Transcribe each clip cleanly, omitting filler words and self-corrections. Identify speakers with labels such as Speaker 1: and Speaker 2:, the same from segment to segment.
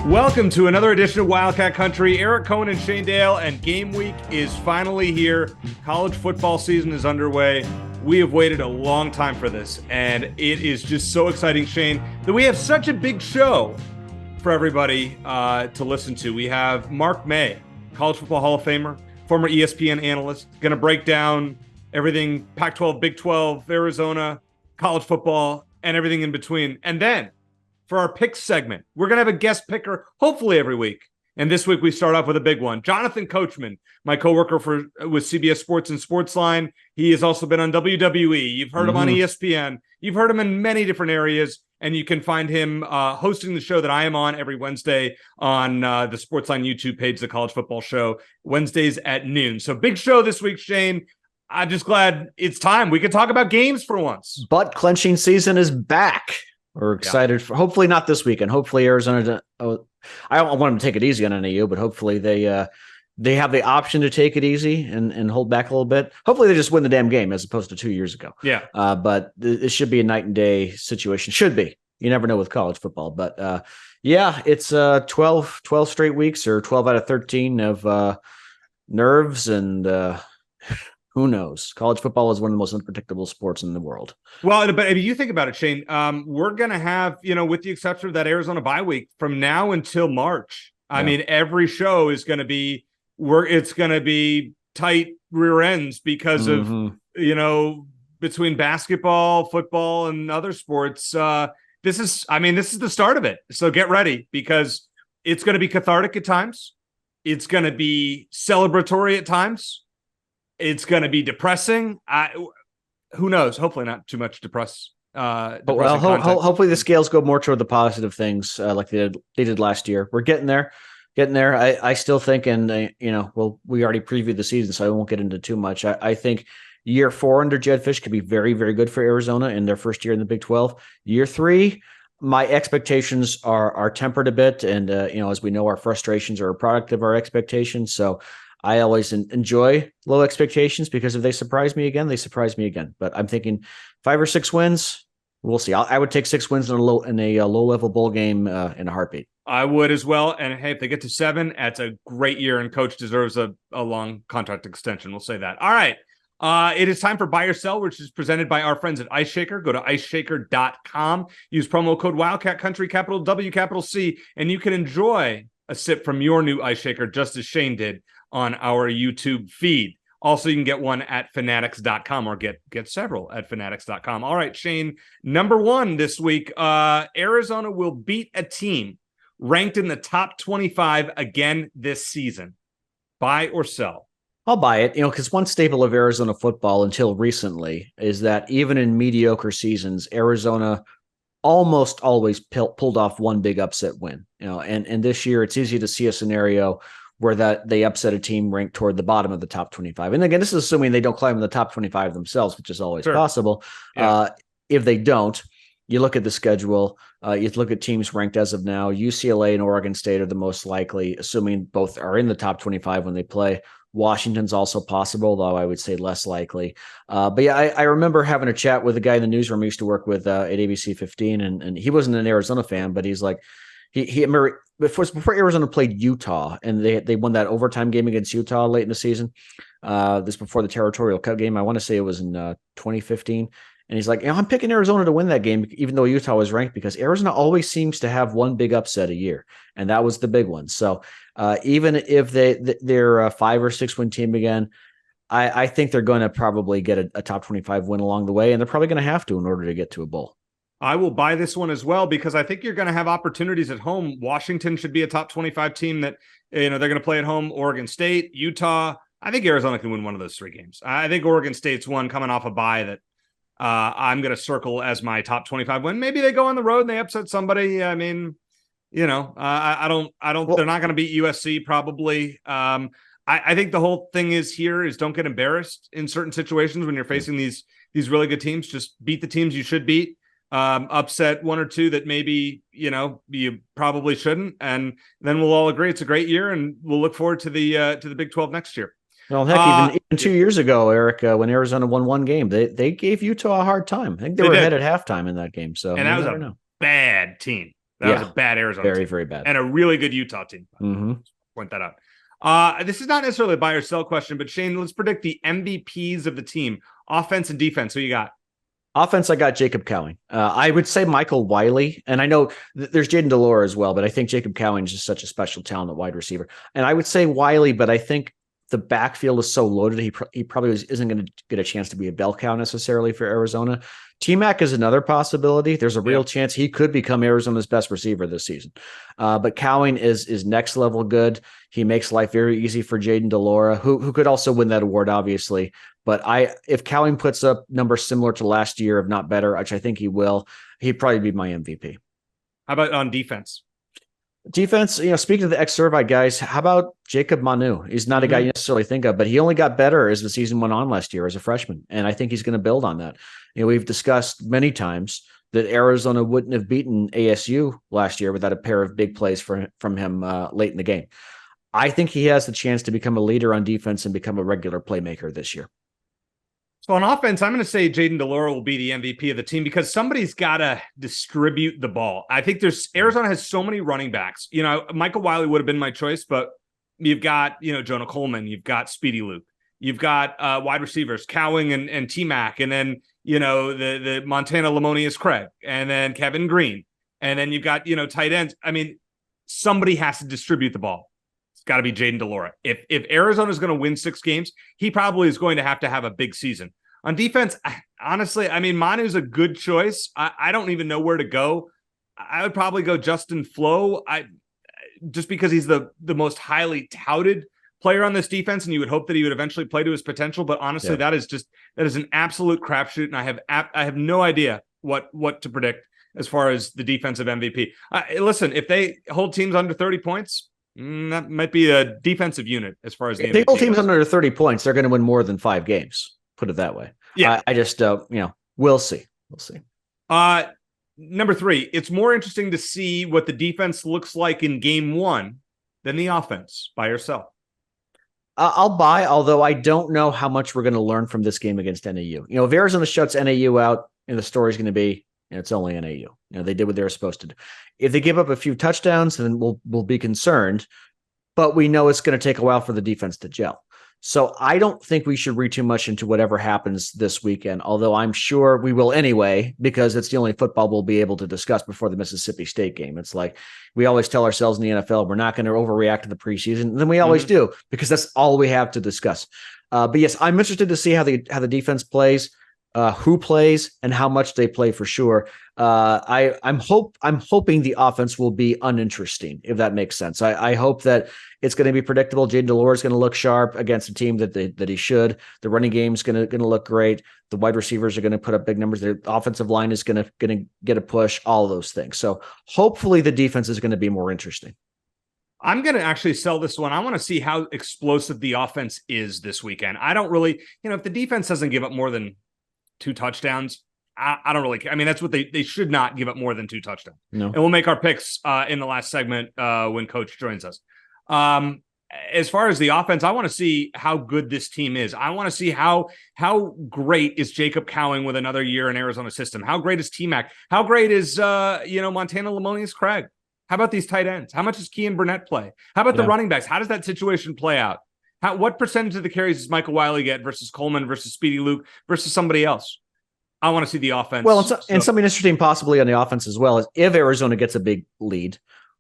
Speaker 1: Welcome to another edition of Wildcat Country. Eric Cohen and Shane Dale, and game week is finally here. College football season is underway. We have waited a long time for this, and it is just so exciting, Shane, that we have such a big show for everybody to listen to. We have Mark May, College Football Hall of Famer, former ESPN analyst, going to break down everything Pac-12, Big 12, Arizona, college football, and everything in between. And then for our pick segment, we're going to have a guest picker, hopefully every week. And this week we start off with a big one. Jonathan Coachman, my coworker with CBS Sports and SportsLine. He has also been on WWE. You've heard him on ESPN. You've heard him in many different areas. And you can find him hosting the show that I am on every Wednesday on the SportsLine YouTube page, The College Football Show, Wednesdays at noon. So big show this week, Shane. I'm just glad it's time. We can talk about games for once.
Speaker 2: Butt clenching season is back. We're excited for, hopefully not this weekend. Hopefully Arizona, I don't want them to take it easy on NAU, but hopefully they have the option to take it easy and hold back a little bit. Hopefully they just win the damn game as opposed to 2 years ago.
Speaker 1: Yeah.
Speaker 2: But it should be a night and day situation. Should be. You never know with college football. But it's 12 straight weeks or 12 out of 13 of nerves and who knows? College football is one of the most unpredictable sports in the world.
Speaker 1: Well, but if you think about it, Shane, we're going to have, with the exception of that Arizona bye week, from now until March. I mean, every show is going to be it's going to be tight rear ends because of, between basketball, football, and other sports. This is the start of it. So get ready, because it's going to be cathartic at times. It's going to be celebratory at times. It's going to be depressing. Who knows? Hopefully not too much hopefully the scales go more toward the positive things like they did last year. We're getting there. I still think, and we already previewed the season, so I won't get into too much. I think year 4 under Jedd Fisch could be very, very good for Arizona in their first year in the Big 12. Year 3, my expectations are tempered a bit, and as we know, our frustrations are a product of our expectations. So I always enjoy low expectations, because if they surprise me again, they surprise me again. But I'm thinking 5 or 6 wins. We'll see. I would take 6 wins in a low level bowl game in a heartbeat. I would as well. And hey, if they get to 7, that's a great year, and coach deserves a long contract extension. We'll say that. All right. It is time for Buy or Sell, which is presented by our friends at Ice Shaker. Go to iceshaker.com. Use promo code Wildcat Country, capital W, capital C, and you can enjoy a sip from your new Ice Shaker, just as Shane did on our YouTube feed. Also, you can get one at fanatics.com, or get several at fanatics.com. All right, Shane, number 1 this week, Arizona will beat a team ranked in the top 25 again this season. Buy or sell?
Speaker 2: I'll buy it, because one staple of Arizona football until recently is that even in mediocre seasons, Arizona almost always pulled off one big upset win. And this year it's easy to see a scenario where that they upset a team ranked toward the bottom of the top 25. And again, this is assuming they don't climb in the top 25 themselves, which is always possible. Yeah. If they don't, you look at the schedule, you look at teams ranked as of now. UCLA and Oregon State are the most likely, assuming both are in the top 25 when they play. Washington's also possible, though I would say less likely. But yeah, I remember having a chat with a guy in the newsroom I used to work with at ABC 15, and he wasn't an Arizona fan, but he's like, before Arizona played Utah, and they won that overtime game against Utah late in the season. This before the territorial cut game. I want to say it was in 2015. And he's like, I'm picking Arizona to win that game, even though Utah was ranked, because Arizona always seems to have one big upset a year. And that was the big one. So even if they're a 5 or 6 win team again, I think they're going to probably get a top 25 win along the way. And they're probably going to have to in order to get to a bowl.
Speaker 1: I will buy this one as well, because I think you're going to have opportunities at home. Washington should be a top 25 team that, they're going to play at home. Oregon State, Utah. I think Arizona can win one of those 3 games. I think Oregon State's one coming off a bye that I'm going to circle as my top 25 win. Maybe they go on the road and they upset somebody. I mean, I don't, they're not going to beat USC probably. I think the whole thing is don't get embarrassed in certain situations when you're facing these really good teams. Just beat the teams you should beat. Upset 1 or 2 that maybe, you probably shouldn't. And then we'll all agree it's a great year, and we'll look forward to the Big 12 next year.
Speaker 2: Well, heck, even 2 years ago, Eric, when Arizona won 1 game, they gave Utah a hard time. I think they were ahead at halftime in that game. So,
Speaker 1: and that was a bad team. That was a bad Arizona
Speaker 2: very,
Speaker 1: team.
Speaker 2: very bad.
Speaker 1: And a really good Utah team.
Speaker 2: Mm-hmm.
Speaker 1: Point that out. This is not necessarily a buy or sell question, but Shane, let's predict the MVPs of the team, offense and defense. Who you got?
Speaker 2: Offense, I got Jacob Cowing. I would say Michael Wiley, and I know there's Jaden Delora as well, but I think Jacob Cowing is just such a special talent at wide receiver. And I would say Wiley, but I think the backfield is so loaded, he probably isn't going to get a chance to be a bell cow necessarily for Arizona. T-Mac is another possibility. There's a real chance he could become Arizona's best receiver this season. But Cowing is next level good. He makes life very easy for Jaden Delora, who could also win that award, obviously. But if Cowing puts up numbers similar to last year, if not better, which I think he will, he'd probably be my MVP.
Speaker 1: How about on defense?
Speaker 2: Defense, speaking of the ex-Servite guys, how about Jacob Manu? He's not a guy you necessarily think of, but he only got better as the season went on last year as a freshman. And I think he's going to build on that. We've discussed many times that Arizona wouldn't have beaten ASU last year without a pair of big plays from him late in the game. I think he has the chance to become a leader on defense and become a regular playmaker this year.
Speaker 1: So on offense, I'm going to say Jaden Delora will be the MVP of the team because somebody's got to distribute the ball. I think Arizona has so many running backs. Michael Wiley would have been my choice, but you've got, Jonah Coleman, you've got Speedy Luke, you've got wide receivers, Cowing and T-Mac, and then, the Montana Lamonius Craig, and then Kevin Green, and then you've got, tight ends. I mean, somebody has to distribute the ball. Got to be Jaden Delora. If Arizona is going to win 6 games, he probably is going to have a big season. On defense, honestly, I mean, Manu's a good choice. I don't even know where to go. I would probably go Justin Flo. Just because he's the most highly touted player on this defense, and you would hope that he would eventually play to his potential. But honestly, that is an absolute crapshoot, and I have no idea what to predict as far as the defensive MVP. Listen, if they hold teams under 30 points. That might be a defensive unit as far as
Speaker 2: the whole team's under 30 points. They're going to win more than 5 games. Put it that way. Yeah. I just, we'll see. We'll see.
Speaker 1: Number 3, it's more interesting to see what the defense looks like in game 1 than the offense. Buy or sell?
Speaker 2: I'll buy, although I don't know how much we're going to learn from this game against NAU. If Arizona shuts NAU out, the story's going to be, it's only NAU. They did what they were supposed to do. If they give up a few touchdowns, then we'll be concerned. But we know it's going to take a while for the defense to gel. So I don't think we should read too much into whatever happens this weekend, although I'm sure we will anyway, because it's the only football we'll be able to discuss before the Mississippi State game. It's like we always tell ourselves in the NFL, we're not going to overreact to the preseason. And then we always do, because that's all we have to discuss. But yes, I'm interested to see how the defense plays. Who plays and how much they play for sure. I'm hoping the offense will be uninteresting, if that makes sense. I hope that it's going to be predictable. Jaden Delora is going to look sharp against a team that he should. The running game is going to look great. The wide receivers are going to put up big numbers. The offensive line is going to get a push. All of those things. So hopefully the defense is going to be more interesting.
Speaker 1: I'm going to actually sell this one. I want to see how explosive the offense is this weekend. I don't really, if the defense doesn't give up more than 2 touchdowns, I don't really care. I mean, that's what they should not give up more than 2 touchdowns. No. And we'll make our picks in the last segment when Coach joins us. As far as the offense, I want to see how good this team is. I want to see how great is Jacob Cowing with another year in Arizona system. How great is T-Mac? How great is Montana Lamonius Craig? How about these tight ends? How much does Kean Burnett play? How about the running backs? How does that situation play out? What percentage of the carries does Michael Wiley get versus Coleman versus Speedy Luke versus somebody else? I want to see the offense.
Speaker 2: Well, and something interesting possibly on the offense as well is if Arizona gets a big lead,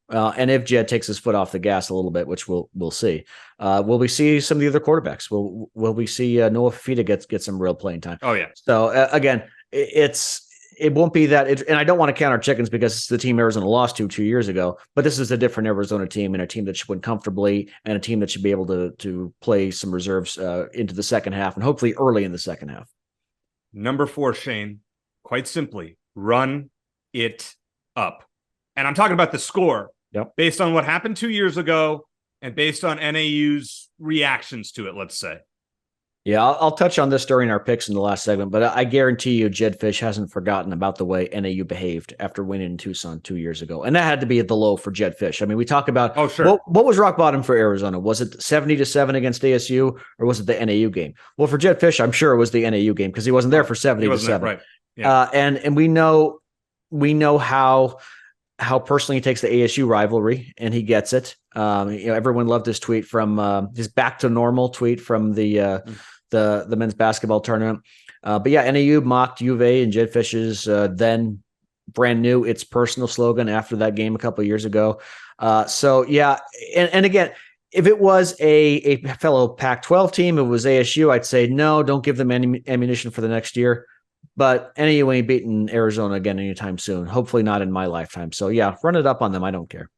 Speaker 2: and if Jed takes his foot off the gas a little bit, which we'll see. Will we see some of the other quarterbacks? Will we see Noah Fifita get some real playing time?
Speaker 1: Oh yeah.
Speaker 2: So again, it won't be that, and I don't want to count our chickens because it's the team Arizona lost to 2 years ago, but this is a different Arizona team and a team that should win comfortably and a team that should be able to play some reserves into the second half and hopefully early in the second half.
Speaker 1: Number 4, Shane, quite simply, run it up. And I'm talking about the score based on what happened 2 years ago and based on NAU's reactions to it, let's say.
Speaker 2: Yeah, I'll touch on this during our picks in the last segment, but I guarantee you Jed Fish hasn't forgotten about the way NAU behaved after winning in Tucson 2 years ago. And that had to be at the low for Jed Fish. I mean, we talk about what was rock bottom for Arizona? Was it 70-7 against ASU or was it the NAU game? Well, for Jed Fish, I'm sure it was the NAU game because he wasn't there for 70-7.
Speaker 1: Right. Yeah.
Speaker 2: And we know how how personally he takes the ASU rivalry, and he gets it. Everyone loved his tweet from his back to normal tweet from the men's basketball tournament. But yeah, NAU mocked U of A and Jed Fish's then brand new "It's Personal" slogan after that game a couple of years ago. So yeah, and again, if it was a fellow Pac-12 team, it was ASU, I'd say no, don't give them any ammunition for the next year. But NAU ain't beating Arizona again anytime soon. Hopefully not in my lifetime. So yeah, run it up on them. I don't care.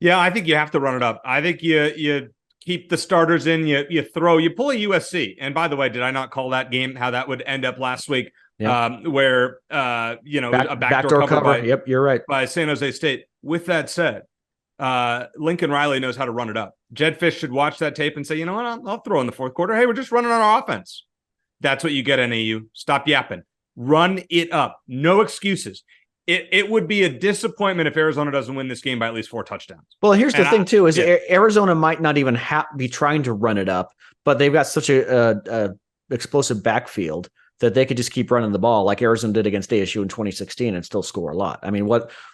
Speaker 1: Yeah, I think you have to run it up. I think you keep the starters in. You pull a USC. And by the way, did I not call that game how that would end up last week? Yep. Where a backdoor cover.
Speaker 2: Yep, you're right.
Speaker 1: By San Jose State. With that said, Lincoln Riley knows how to run it up. Jed Fish should watch that tape and say, you know what, I'll throw in the fourth quarter. Hey, we're just running on our offense. That's what you get, NAU. Stop yapping. Run it up. No excuses. It would be a disappointment if Arizona doesn't win this game by at least 4 touchdowns.
Speaker 2: Well, here's the thing, too, is Arizona might not even be trying to run it up, but they've got such a explosive backfield that they could just keep running the ball like Arizona did against ASU in 2016 and still score a lot. I mean,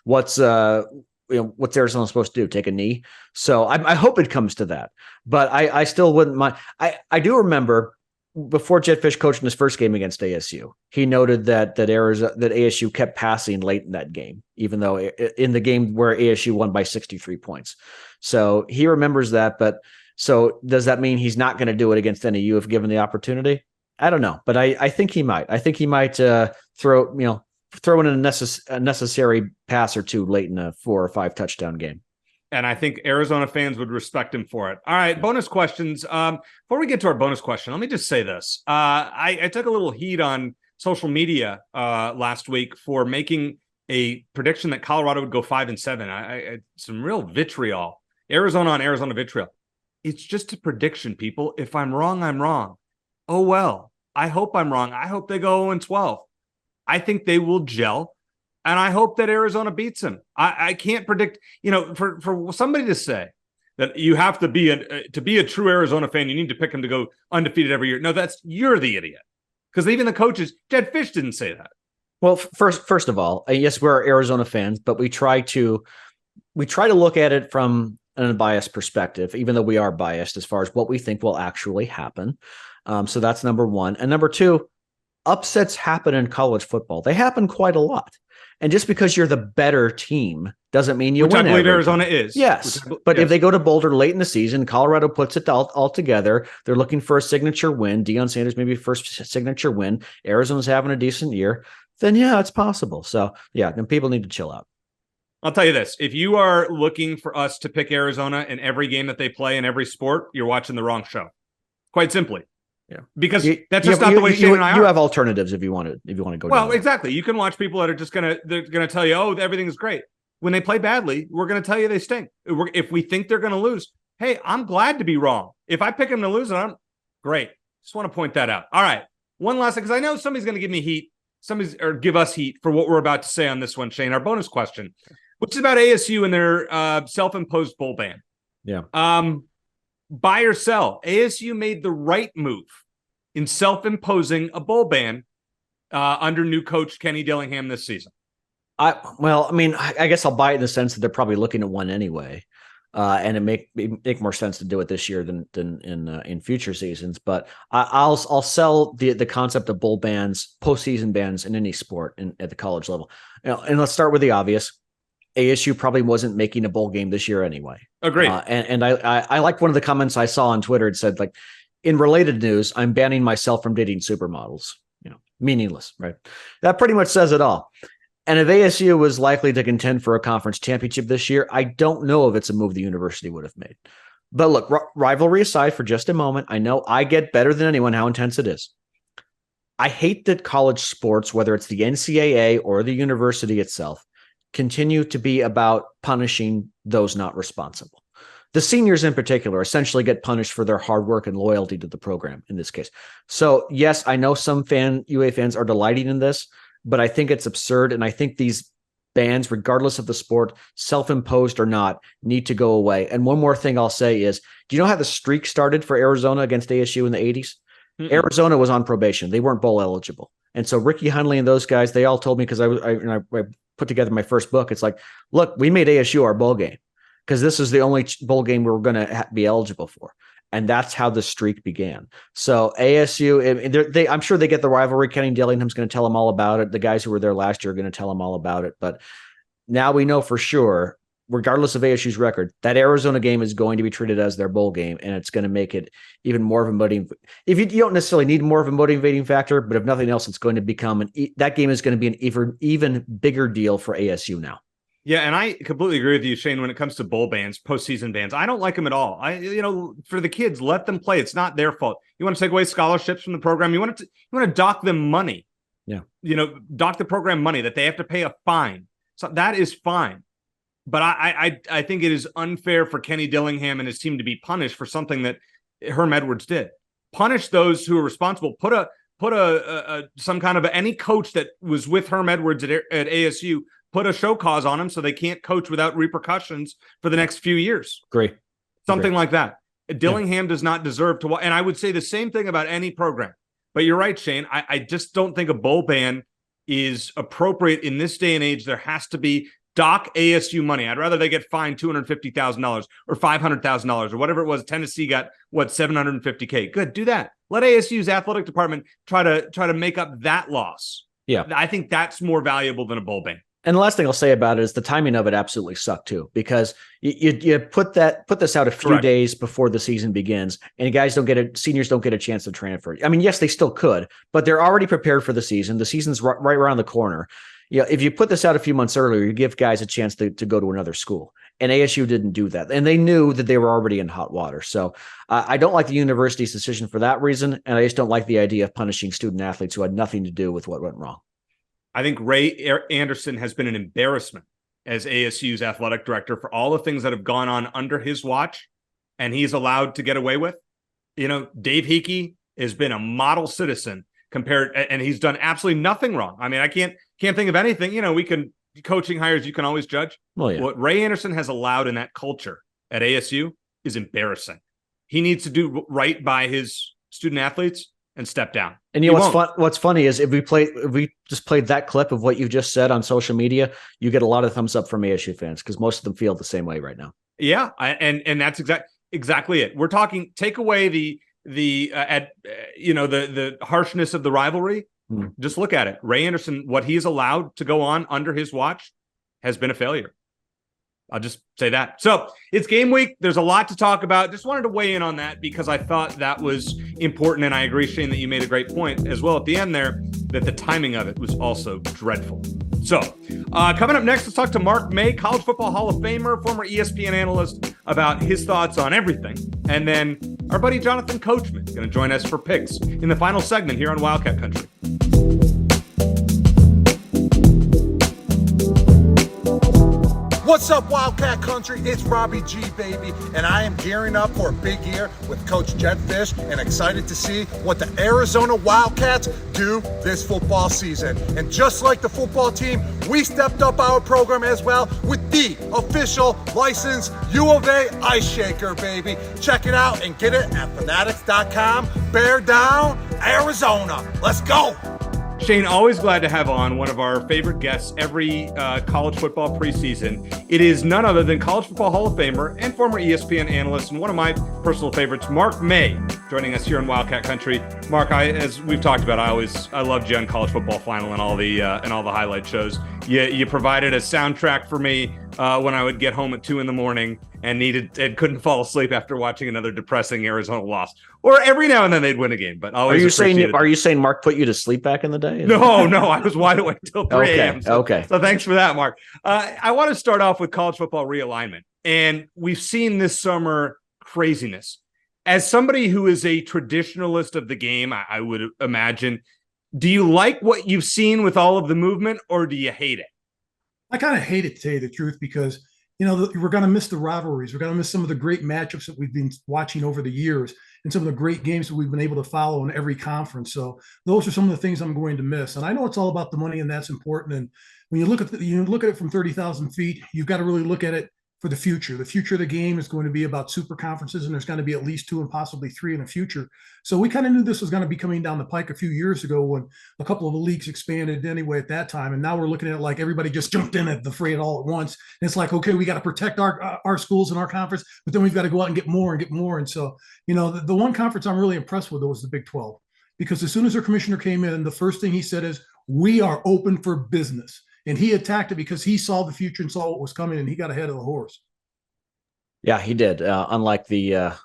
Speaker 2: what's Arizona supposed to do? Take a knee? So I hope it comes to that, but I still wouldn't mind. I do remember before Jed Fish coached in his first game against ASU, he noted that ASU kept passing late in that game, even though in the game where ASU won by 63 points. So he remembers that. But so does that mean he's not going to do it against NAU if given the opportunity? I don't know, but I think he might. I think he might throw in a necessary pass or two late in a 4 or 5 touchdown game.
Speaker 1: And I think Arizona fans would respect him for it. All right, bonus questions. Before we get to our bonus question, let me just say this. I took a little heat on social media last week for making a prediction that Colorado would go 5-7. I some real vitriol. Arizona on Arizona vitriol. It's just a prediction, people. If I'm wrong, I'm wrong. Oh, well, I hope I'm wrong. I hope they go 0-12. I think they will gel. And I hope that Arizona beats them. I can't predict, for somebody to say that you have to be a true Arizona fan, you need to pick them to go undefeated every year. No, you're the idiot. Because even the coaches, Jed Fish didn't say that.
Speaker 2: Well, first of all, yes, we're Arizona fans, but we try to look at it from an unbiased perspective, even though we are biased as far as what we think will actually happen. So that's number one. And number two, upsets happen in college football. They happen quite a lot. And just because you're the better team doesn't mean you win.
Speaker 1: Which I believe Arizona is.
Speaker 2: Yes. But if they go to Boulder late in the season, Colorado puts it all together. They're looking for a signature win. Deion Sanders maybe first signature win. Arizona's having a decent year. Then, yeah, it's possible. So, yeah, then people need to chill out.
Speaker 1: I'll tell you this. If you are looking for us to pick Arizona in every game that they play in every sport, you're watching the wrong show. Quite simply.
Speaker 2: Yeah,
Speaker 1: because that's just not the way Shane and I are.
Speaker 2: You have alternatives if you want to go.
Speaker 1: Well, exactly. You can watch people that are just they're gonna tell you, oh, everything is great. When they play badly, we're gonna tell you they stink. If we think they're gonna lose, hey, I'm glad to be wrong. If I pick them to lose, I'm great. Just want to point that out. All right, one last thing, because I know somebody's gonna give me heat. Or give us heat for what we're about to say on this one, Shane. Our bonus question, which is about ASU and their self-imposed bowl ban.
Speaker 2: Yeah.
Speaker 1: Buy or sell? ASU made the right move in self-imposing a bowl ban under new coach Kenny Dillingham this season.
Speaker 2: I guess I'll buy it in the sense that they're probably looking at one anyway, and it make more sense to do it this year than in future seasons. But I'll sell the concept of bowl bans, postseason bans in any sport at the college level. And let's start with the obvious. ASU probably wasn't making a bowl game this year anyway.
Speaker 1: Agreed.
Speaker 2: And I liked one of the comments I saw on Twitter. It said, like, in related news, I'm banning myself from dating supermodels. Meaningless, right? That pretty much says it all. And if ASU was likely to contend for a conference championship this year, I don't know if it's a move the university would have made. But look, rivalry aside for just a moment, I know I get better than anyone how intense it is. I hate that college sports, whether it's the NCAA or the university itself, continue to be about punishing those not responsible. The seniors in particular essentially get punished for their hard work and loyalty to the program in this case. So yes, I know some UA fans are delighting in this, but I think it's absurd. And I think these bans, regardless of the sport, self-imposed or not, need to go away. And one more thing I'll say is, do you know how the streak started for Arizona against ASU in the 80s? Mm-mm. Arizona was on probation. They weren't bowl eligible. And so Ricky Hundley and those guys, they all told me, because I put together my first book, it's like, look, we made ASU our bowl game because this is the only bowl game we were going to be eligible for. And that's how the streak began. So ASU, I'm sure they get the rivalry. Kenny Dillingham's going to tell them all about it. The guys who were there last year are going to tell them all about it. But now we know for sure, regardless of ASU's record, that Arizona game is going to be treated as their bowl game, and it's going to make it even more of a motivating. If you don't necessarily need more of a motivating factor, but if nothing else, it's going to become that game is going to be an even bigger deal for ASU now.
Speaker 1: Yeah, and I completely agree with you, Shane, when it comes to bowl bans, postseason bans. I don't like them at all. For the kids, let them play. It's not their fault. You want to take away scholarships from the program. You want to dock them money.
Speaker 2: Yeah.
Speaker 1: Dock the program money that they have to pay a fine. So that is fine. But I think it is unfair for Kenny Dillingham and his team to be punished for something that Herm Edwards did. Punish those who are responsible. Put some kind of any coach that was with Herm Edwards at ASU, put a show cause on them so they can't coach without repercussions for the next few years.
Speaker 2: Great.
Speaker 1: Something like that. Dillingham does not deserve to. And I would say the same thing about any program. But you're right, Shane. I just don't think a bowl ban is appropriate in this day and age. There has to be dock ASU money. I'd rather they get fined $250,000 or $500,000 or whatever it was. Tennessee got $750K. Good, do that. Let ASU's athletic department try to make up that loss.
Speaker 2: Yeah,
Speaker 1: I think that's more valuable than a bowl ban.
Speaker 2: And the last thing I'll say about it is the timing of it absolutely sucked too, because you put this out a few days before the season begins, and seniors don't get a chance to transfer. I mean, yes, they still could, but they're already prepared for the season. The season's right around the corner. If you put this out a few months earlier, you give guys a chance to go to another school. And ASU didn't do that. And they knew that they were already in hot water. So I don't like the university's decision for that reason. And I just don't like the idea of punishing student athletes who had nothing to do with what went wrong.
Speaker 1: I think Ray Anderson has been an embarrassment as ASU's athletic director for all the things that have gone on under his watch, and he's allowed to get away with. Dave Hickey has been a model citizen and he's done absolutely nothing wrong. I mean, I can't think of anything. Coaching hires, you can always judge.
Speaker 2: Well, yeah.
Speaker 1: What Ray Anderson has allowed in that culture at ASU is embarrassing. He needs to do right by his student athletes and step down.
Speaker 2: And what's funny is if we just played that clip of what you just said on social media, you get a lot of thumbs up from ASU fans because most of them feel the same way right now.
Speaker 1: Yeah, and that's exactly it. We're talking take away the harshness of the rivalry. Just look at it. Ray Anderson, what he's allowed to go on under his watch has been a failure. I'll just say that. So it's game week. There's a lot to talk about. Just wanted to weigh in on that because I thought that was important. And I agree, Shane, that you made a great point as well at the end there, that the timing of it was also dreadful. So coming up next, let's talk to Mark May, College Football Hall of Famer, former ESPN analyst, about his thoughts on everything. And then our buddy Jonathan Coachman is going to join us for picks in the final segment here on Wildcat Country.
Speaker 3: What's up, Wildcat Country? It's Robbie G, baby, and I am gearing up for a big year with Coach Jed Fish and excited to see what the Arizona Wildcats do this football season. And just like the football team, we stepped up our program as well with the official licensed U of A Ice Shaker, baby. Check it out and get it at fanatics.com. Bear down, Arizona. Let's go.
Speaker 1: Shane, always glad to have on one of our favorite guests every college football preseason. It is none other than College Football Hall of Famer and former ESPN analyst and one of my personal favorites, Mark May, joining us here in Wildcat Country. Mark, as we've talked about, I loved you on College Football Final and all the highlight shows. You provided a soundtrack for me when I would get home at 2 a.m. and couldn't fall asleep after watching another depressing Arizona loss. Or every now and then they'd win a game, but always.
Speaker 2: Are you saying Mark put you to sleep back in the day?
Speaker 1: No, I was wide awake till 3 a.m.
Speaker 2: Okay.
Speaker 1: So thanks for that, Mark. I want to start off with college football realignment, and we've seen this summer craziness. As somebody who is a traditionalist of the game, I would imagine, do you like what you've seen with all of the movement, or do you hate it?
Speaker 4: I kind of hate it, to tell you the truth, because we're going to miss the rivalries. We're going to miss some of the great matchups that we've been watching over the years and some of the great games that we've been able to follow in every conference. So those are some of the things I'm going to miss. And I know it's all about the money, and that's important. And when you look at it from 30,000 feet, you've got to really look at it for the future. The future of the game is going to be about super conferences, and there's going to be at least 2 and possibly 3 in the future. So we kind of knew this was going to be coming down the pike a few years ago when a couple of the leagues expanded anyway at that time. And now we're looking at it like everybody just jumped in at the fray all at once. And it's like, okay, we got to protect our schools and our conference, but then we've got to go out and get more and get more. And so, the one conference I'm really impressed with was the Big 12, because as soon as their commissioner came in, the first thing he said is, we are open for business. And he attacked it because he saw the future and saw what was coming, and he got ahead of the horse.
Speaker 2: Yeah, he did. Unlike the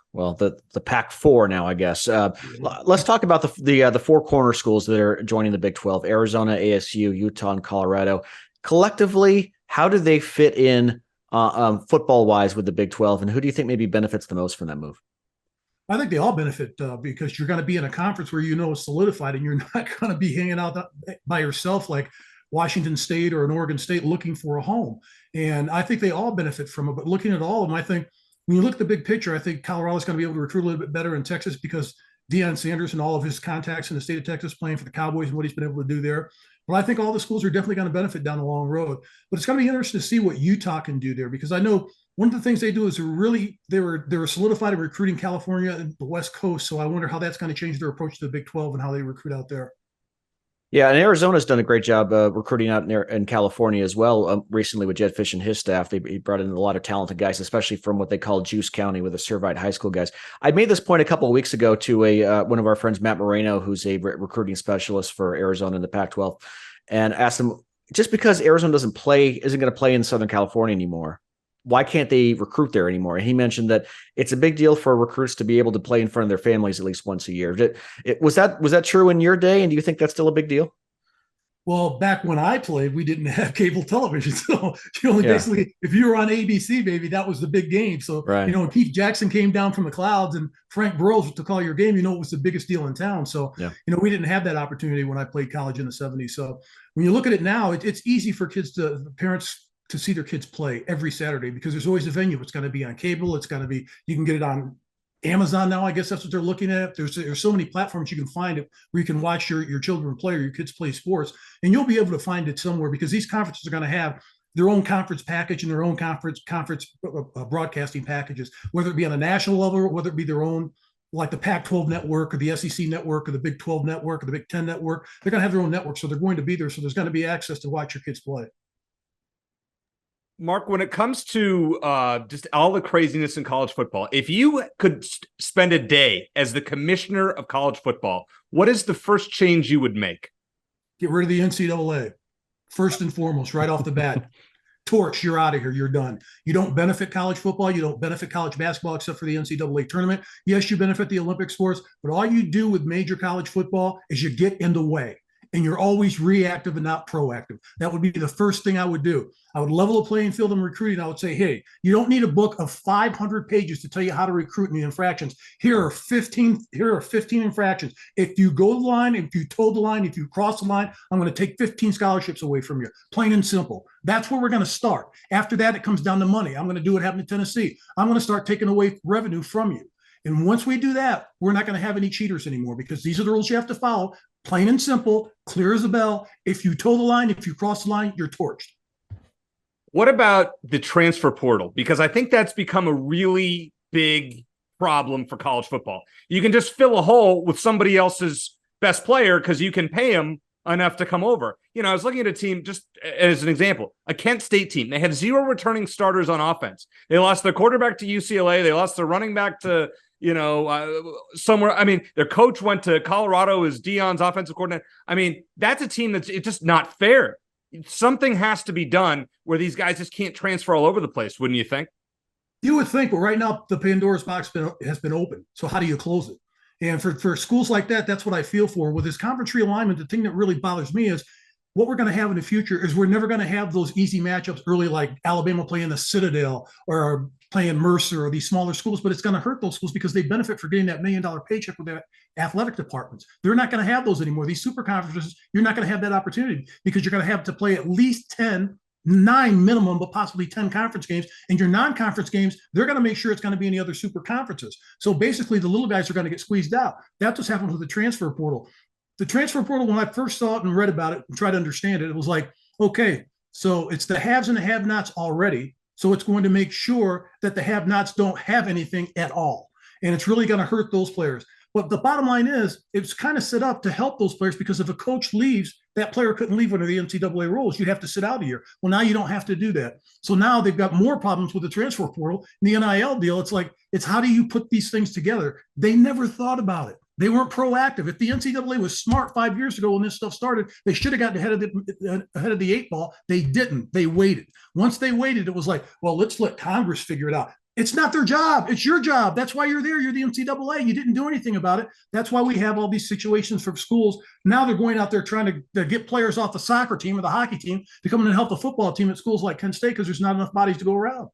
Speaker 2: Pac-4 now, I guess. Let's talk about the 4 corner schools that are joining the Big 12: Arizona, ASU, Utah, and Colorado. Collectively, how do they fit in football-wise with the Big 12, and who do you think maybe benefits the most from that move?
Speaker 4: I think they all benefit because you're going to be in a conference where is solidified, and you're not going to be hanging out by yourself like Washington State or an Oregon State looking for a home. And I think they all benefit from it. But looking at all of them, I think when you look at the big picture, I think Colorado's going to be able to recruit a little bit better in Texas because Deion Sanders and all of his contacts in the state of Texas playing for the Cowboys and what he's been able to do there. But I think all the schools are definitely going to benefit down the long road. But it's going to be interesting to see what Utah can do there, because I know one of the things they do is they were solidified in recruiting California and the West Coast. So I wonder how that's going to change their approach to the Big 12 and how they recruit out there.
Speaker 2: Yeah, and Arizona's done a great job recruiting out in California as well. Recently with Jed Fish and his staff, he brought in a lot of talented guys, especially from what they call Juice County with the Servite High School guys. I made this point a couple of weeks ago to one of our friends, Matt Moreno, who's a recruiting specialist for Arizona in the Pac-12, and asked him, just because Arizona isn't going to play in Southern California anymore, why can't they recruit there anymore? And he mentioned that it's a big deal for recruits to be able to play in front of their families at least once a year. Was that true in your day? And do you think that's still a big deal?
Speaker 4: Well, back when I played, we didn't have cable television. So you only basically, if you were on ABC, baby, that was the big game. So,
Speaker 2: right.
Speaker 4: When Keith Jackson came down from the clouds and Frank Burroughs to call your game, it was the biggest deal in town. So, we didn't have that opportunity when I played college in the 70s. So when you look at it now, it's easy for parents to see their kids play every Saturday because there's always a venue. It's going to be on cable. It's going to be, you can get it on Amazon now. I guess that's what they're looking at. There's so many platforms you can find it where you can watch your children play or your kids play sports, and you'll be able to find it somewhere because these conferences are going to have their own conference package and their own conference broadcasting packages, whether it be on a national level, or whether it be their own, like the Pac-12 network or the SEC network or the Big 12 network or the Big 10 network. They're going to have their own network, so they're going to be there. So there's going to be access to watch your kids play.
Speaker 1: Mark, when it comes to just all the craziness in college football, if you could spend a day as the commissioner of college football, what is the first change you would make?
Speaker 4: Get rid of the NCAA. First and foremost, right off the bat. Torch, you're out of here. You're done. You don't benefit college football. You don't benefit college basketball except for the NCAA tournament. Yes, you benefit the Olympic sports, but all you do with major college football is you get in the way. And you're always reactive and not proactive. That would be the first thing I would do. I would level the playing field in recruiting. I would say, hey, you don't need a book of 500 pages to tell you how to recruit in the infractions. Here are 15 infractions. If you go the line, if you toe the line, if you cross the line, I'm going to take 15 scholarships away from you. Plain and simple. That's where we're going to start. After that, it comes down to money. I'm going to do what happened in Tennessee. I'm going to start taking away revenue from you. And once we do that, we're not going to have any cheaters anymore because these are the rules you have to follow. Plain and simple, clear as a bell. If you toe the line, if you cross the line, you're torched.
Speaker 1: What about the transfer portal? Because I think that's become a really big problem for college football. You can just fill a hole with somebody else's best player because you can pay them enough to come over. I was looking at a team, just as an example, a Kent State team. They had 0 returning starters on offense. They lost their quarterback to UCLA. They lost their running back to somewhere. I mean, their coach went to Colorado as Deion's offensive coordinator. I mean, that's a team it's just not fair. Something has to be done where these guys just can't transfer all over the place, wouldn't you think?
Speaker 4: You would think, but right now the Pandora's box has been open. So how do you close it? And for schools like that, that's what I feel for. With this conference realignment, the thing that really bothers me is what we're going to have in the future is we're never going to have those easy matchups early, like Alabama playing the Citadel or playing Mercer or these smaller schools, but it's going to hurt those schools because they benefit for getting that $1 million paycheck with their athletic departments. They're not going to have those anymore. These super conferences, you're not going to have that opportunity because you're going to have to play at least 9 minimum, but possibly 10 conference games. And your non-conference games, they're going to make sure it's going to be in the other super conferences. So basically the little guys are going to get squeezed out. That's what's happened with the transfer portal. The transfer portal, when I first saw it and read about it and tried to understand it, it was like, okay, so it's the haves and the have-nots already. So it's going to make sure that the have-nots don't have anything at all. And it's really going to hurt those players. But the bottom line is, it's kind of set up to help those players, because if a coach leaves, that player couldn't leave under the NCAA rules. You'd have to sit out a year. Well, now you don't have to do that. So now they've got more problems with the transfer portal. In the NIL deal, it's how do you put these things together? They never thought about it. They weren't proactive. If the NCAA was smart 5 years ago when this stuff started, they should have gotten ahead of the eight ball. They didn't. They waited. Once they waited, it was like, well, let's let Congress figure it out. It's not their job. It's your job. That's why you're there. You're the NCAA. You didn't do anything about it. That's why we have all these situations for schools. Now they're going out there trying to get players off the soccer team or the hockey team to come in and help the football team at schools like Kent State, because there's not enough bodies to go around.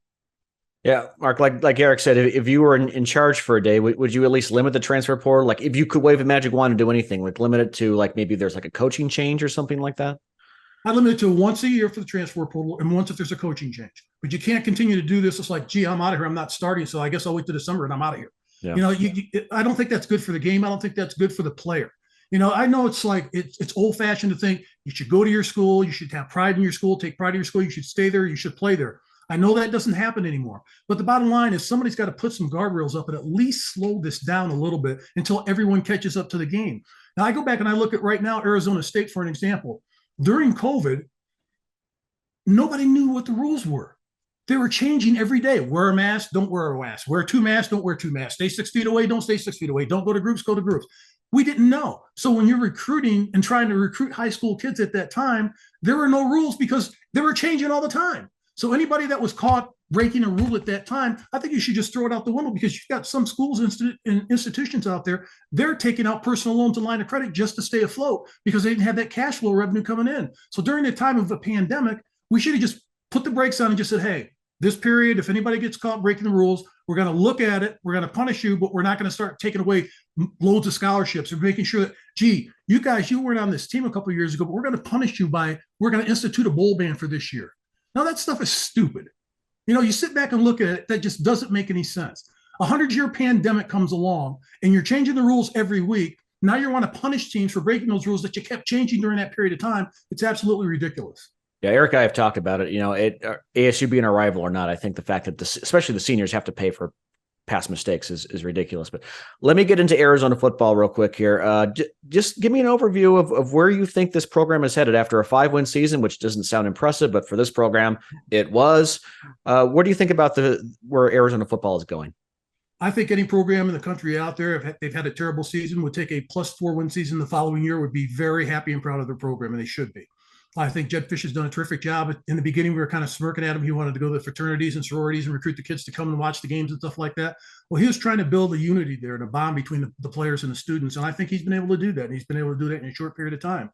Speaker 2: Yeah, Mark, like Eric said, if you were in charge for a day, would you at least limit the transfer portal? Like, if you could wave a magic wand and do anything, like limit it to, like, maybe there's like a coaching change or something like that?
Speaker 4: I limit it to once a year for the transfer portal and once if there's a coaching change. But you can't continue to do this. It's like, gee, I'm out of here. I'm not starting, so I guess I'll wait till December and I'm out of here. Yeah. I don't think that's good for the game. I don't think that's good for the player. I know it's like it's old-fashioned to think you should go to your school, you should have pride in your school, take pride in your school, you should stay there, you should play there. I know that doesn't happen anymore. But the bottom line is somebody's got to put some guardrails up and at least slow this down a little bit until everyone catches up to the game. Now, I go back and I look at right now Arizona State for an example. During COVID, nobody knew what the rules were. They were changing every day. Wear a mask, don't wear a mask. Wear 2 masks, don't wear 2 masks. Stay 6 feet away, don't stay 6 feet away. Don't go to groups, go to groups. We didn't know. So when you're recruiting and trying to recruit high school kids at that time, there were no rules because they were changing all the time. So anybody that was caught breaking a rule at that time, I think you should just throw it out the window, because you've got some schools and institutions out there, they're taking out personal loans and line of credit just to stay afloat because they didn't have that cash flow revenue coming in. So during the time of a pandemic, we should have just put the brakes on and just said, hey, this period, if anybody gets caught breaking the rules, we're going to look at it, we're going to punish you, but we're not going to start taking away loads of scholarships. We're making sure that, gee, you guys, you weren't on this team a couple of years ago, but we're going to punish you we're going to institute a bowl ban for this year. Now, that stuff is stupid. You sit back and look at it, that just doesn't make any sense. 100-year pandemic comes along, and you're changing the rules every week. Now you want to punish teams for breaking those rules that you kept changing during that period of time. It's absolutely ridiculous.
Speaker 2: Yeah, Eric and I have talked about it. ASU being a rival or not, I think the fact that especially the seniors have to pay for past mistakes is ridiculous. But let me get into Arizona football real quick here. Just give me an overview of where you think this program is headed after a 5-win season, which doesn't sound impressive, but for this program, it was. What do you think about where Arizona football is going?
Speaker 4: I think any program in the country out there, if they've had a terrible season, would take a +4-win season the following year, would be very happy and proud of their program, and they should be. I think Jed Fish has done a terrific job. In the beginning, we were kind of smirking at him. He wanted to go to the fraternities and sororities and recruit the kids to come and watch the games and stuff like that. Well, he was trying to build a unity there and a bond between the players and the students, and I think he's been able to do that, and he's been able to do that in a short period of time.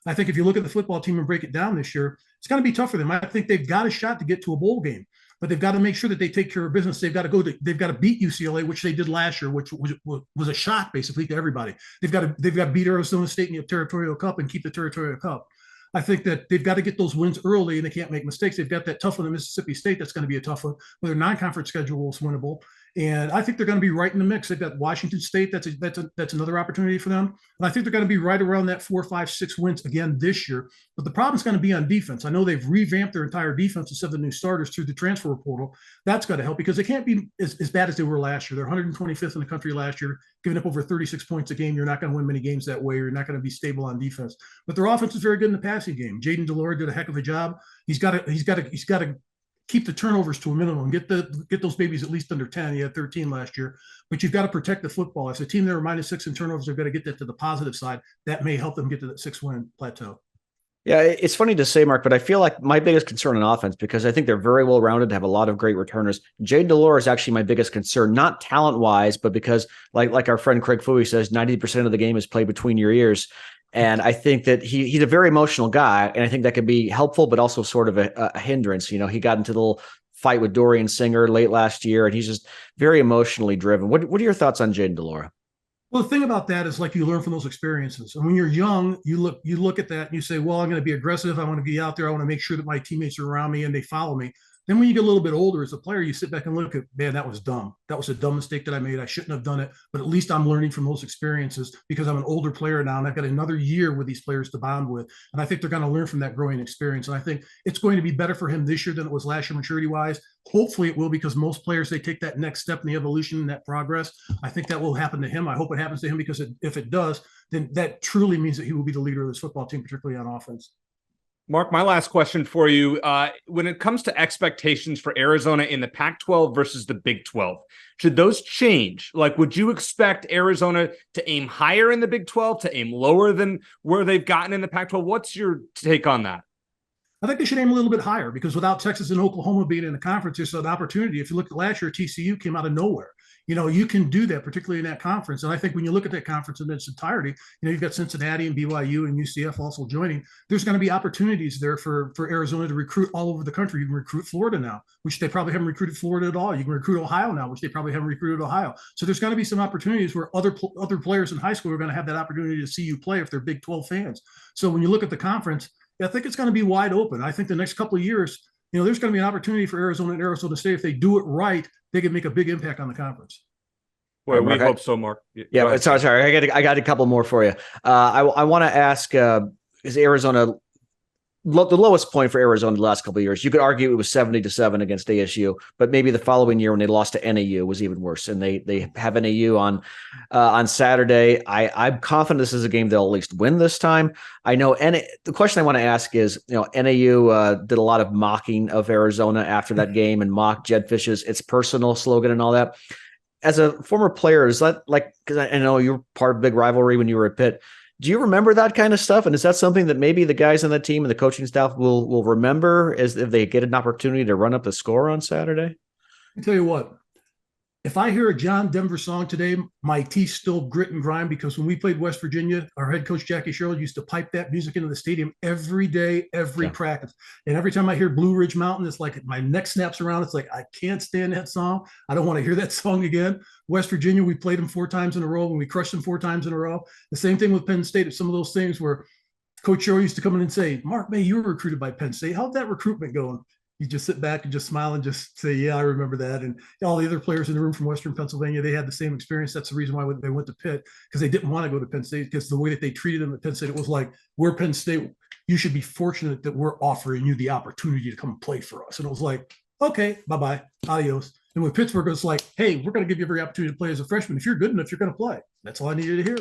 Speaker 4: I think if you look at the football team and break it down this year, it's going to be tough for them. I think they've got a shot to get to a bowl game, but they've got to make sure that they take care of business. They've got to beat UCLA, which they did last year, which was a shock basically to everybody. They've got to beat Arizona State in the Territorial Cup and keep the Territorial Cup. I think that they've got to get those wins early, and they can't make mistakes. They've got that tough one at Mississippi State. That's going to be a tough one. But their non-conference schedule is winnable. And I think they're going to be right in the mix. They've got Washington State. That's another opportunity for them. And I think they're going to be right around that 4, 5, 6 wins again this year. But the problem's going to be on defense. I know they've revamped their entire defense instead of the new starters through the transfer portal. That's got to help because they can't be as bad as they were last year. They're 125th in the country last year, giving up over 36 points a game. You're not going to win many games that way. You're not going to be stable on defense. But their offense is very good in the passing game. Jaden Delore did a heck of a job. He's got to keep the turnovers to a minimum, get those babies at least under 10. He had 13 last year, but you've got to protect the football. As a team, they're -6 in turnovers. They've got to get that to the positive side. That may help them get to that 6-win plateau.
Speaker 2: Yeah, it's funny to say, Mark, but I feel like my biggest concern on offense, because I think they're very well rounded, have a lot of great returners. Jaden Delore is actually my biggest concern, not talent wise, but because like our friend Craig Fouie says, 90% of the game is played between your ears. And I think that he's a very emotional guy, and I think that could be helpful, but also sort of a hindrance. He got into a little fight with Dorian Singer late last year, and he's just very emotionally driven. What are your thoughts on Jaden Delore?
Speaker 4: Well, the thing about that is, like, you learn from those experiences. And when you're young, you look at that and you say, well, I'm going to be aggressive. I want to be out there. I want to make sure that my teammates are around me and they follow me. Then when you get a little bit older as a player, you sit back and look at, man, that was dumb. That was a dumb mistake that I made. I shouldn't have done it. But at least I'm learning from those experiences because I'm an older player now and I've got another year with these players to bond with. And I think they're going to learn from that growing experience. And I think it's going to be better for him this year than it was last year maturity wise. Hopefully it will, because most players, they take that next step in the evolution and that progress. I think that will happen to him. I hope it happens to him, because if it does, then that truly means that he will be the leader of this football team, particularly on offense.
Speaker 1: Mark, my last question for you. When it comes to expectations for Arizona in the Pac-12 versus the Big 12, should those change? Like, would you expect Arizona to aim higher in the Big 12, to aim lower than where they've gotten in the Pac-12? What's your take on that?
Speaker 4: I think they should aim a little bit higher, because without Texas and Oklahoma being in the conference, there's an opportunity. If you look at last year, TCU came out of nowhere. You can do that, particularly in that conference. And I think when you look at that conference in its entirety, you've got Cincinnati and BYU and UCF also joining. There's going to be opportunities there for Arizona to recruit all over the country. You can recruit Florida now, which they probably haven't recruited Florida at all. You can recruit Ohio now, which they probably haven't recruited Ohio. So there's going to be some opportunities where other players in high school are going to have that opportunity to see you play if they're Big 12 fans. So when you look at the conference, I think it's going to be wide open. I think the next couple of years, there's going to be an opportunity for Arizona and Arizona State. If they do it right, they can make a big impact on the conference.
Speaker 1: Well, we hope so, Mark.
Speaker 2: Yeah, sorry. I got a couple more for you. I want to ask: is Arizona the lowest point for Arizona the last couple of years? You could argue it was 70-7 against ASU, but maybe the following year when they lost to NAU was even worse. And they have NAU on Saturday. I'm confident this is a game they'll at least win this time. I know. And the question I want to ask is, NAU did a lot of mocking of Arizona after that game and mocked Jedd Fisch's "It's Personal" slogan and all that. As a former player, is that because I know you were part of a big rivalry when you were at Pitt. Do you remember that kind of stuff? And is that something that maybe the guys on the team and the coaching staff will remember as if they get an opportunity to run up the score on Saturday?
Speaker 4: I tell you what, if I hear a John Denver song today, my teeth still grit and grind, because when we played West Virginia, our head coach, Jackie Sherrill, used to pipe that music into the stadium every day, every practice. And every time I hear Blue Ridge Mountain, it's like my neck snaps around. It's like, I can't stand that song. I don't want to hear that song again. West Virginia, we played them 4 times in a row, and we crushed them 4 times in a row. The same thing with Penn State. It's some of those things where Coach Sherrill used to come in and say, "Mark May, you were recruited by Penn State. How'd that recruitment going?" You just sit back and just smile and just say, "Yeah, I remember that." And all the other players in the room from Western Pennsylvania, they had the same experience. That's the reason why they went to Pitt, because they didn't want to go to Penn State, because the way that they treated them at Penn State, it was like, "We're Penn State. You should be fortunate that we're offering you the opportunity to come and play for us." And it was like, "Okay, bye-bye, adios." And with Pittsburgh, it's like, "Hey, we're going to give you every opportunity to play as a freshman. If you're good enough, you're going to play." That's all I needed to hear.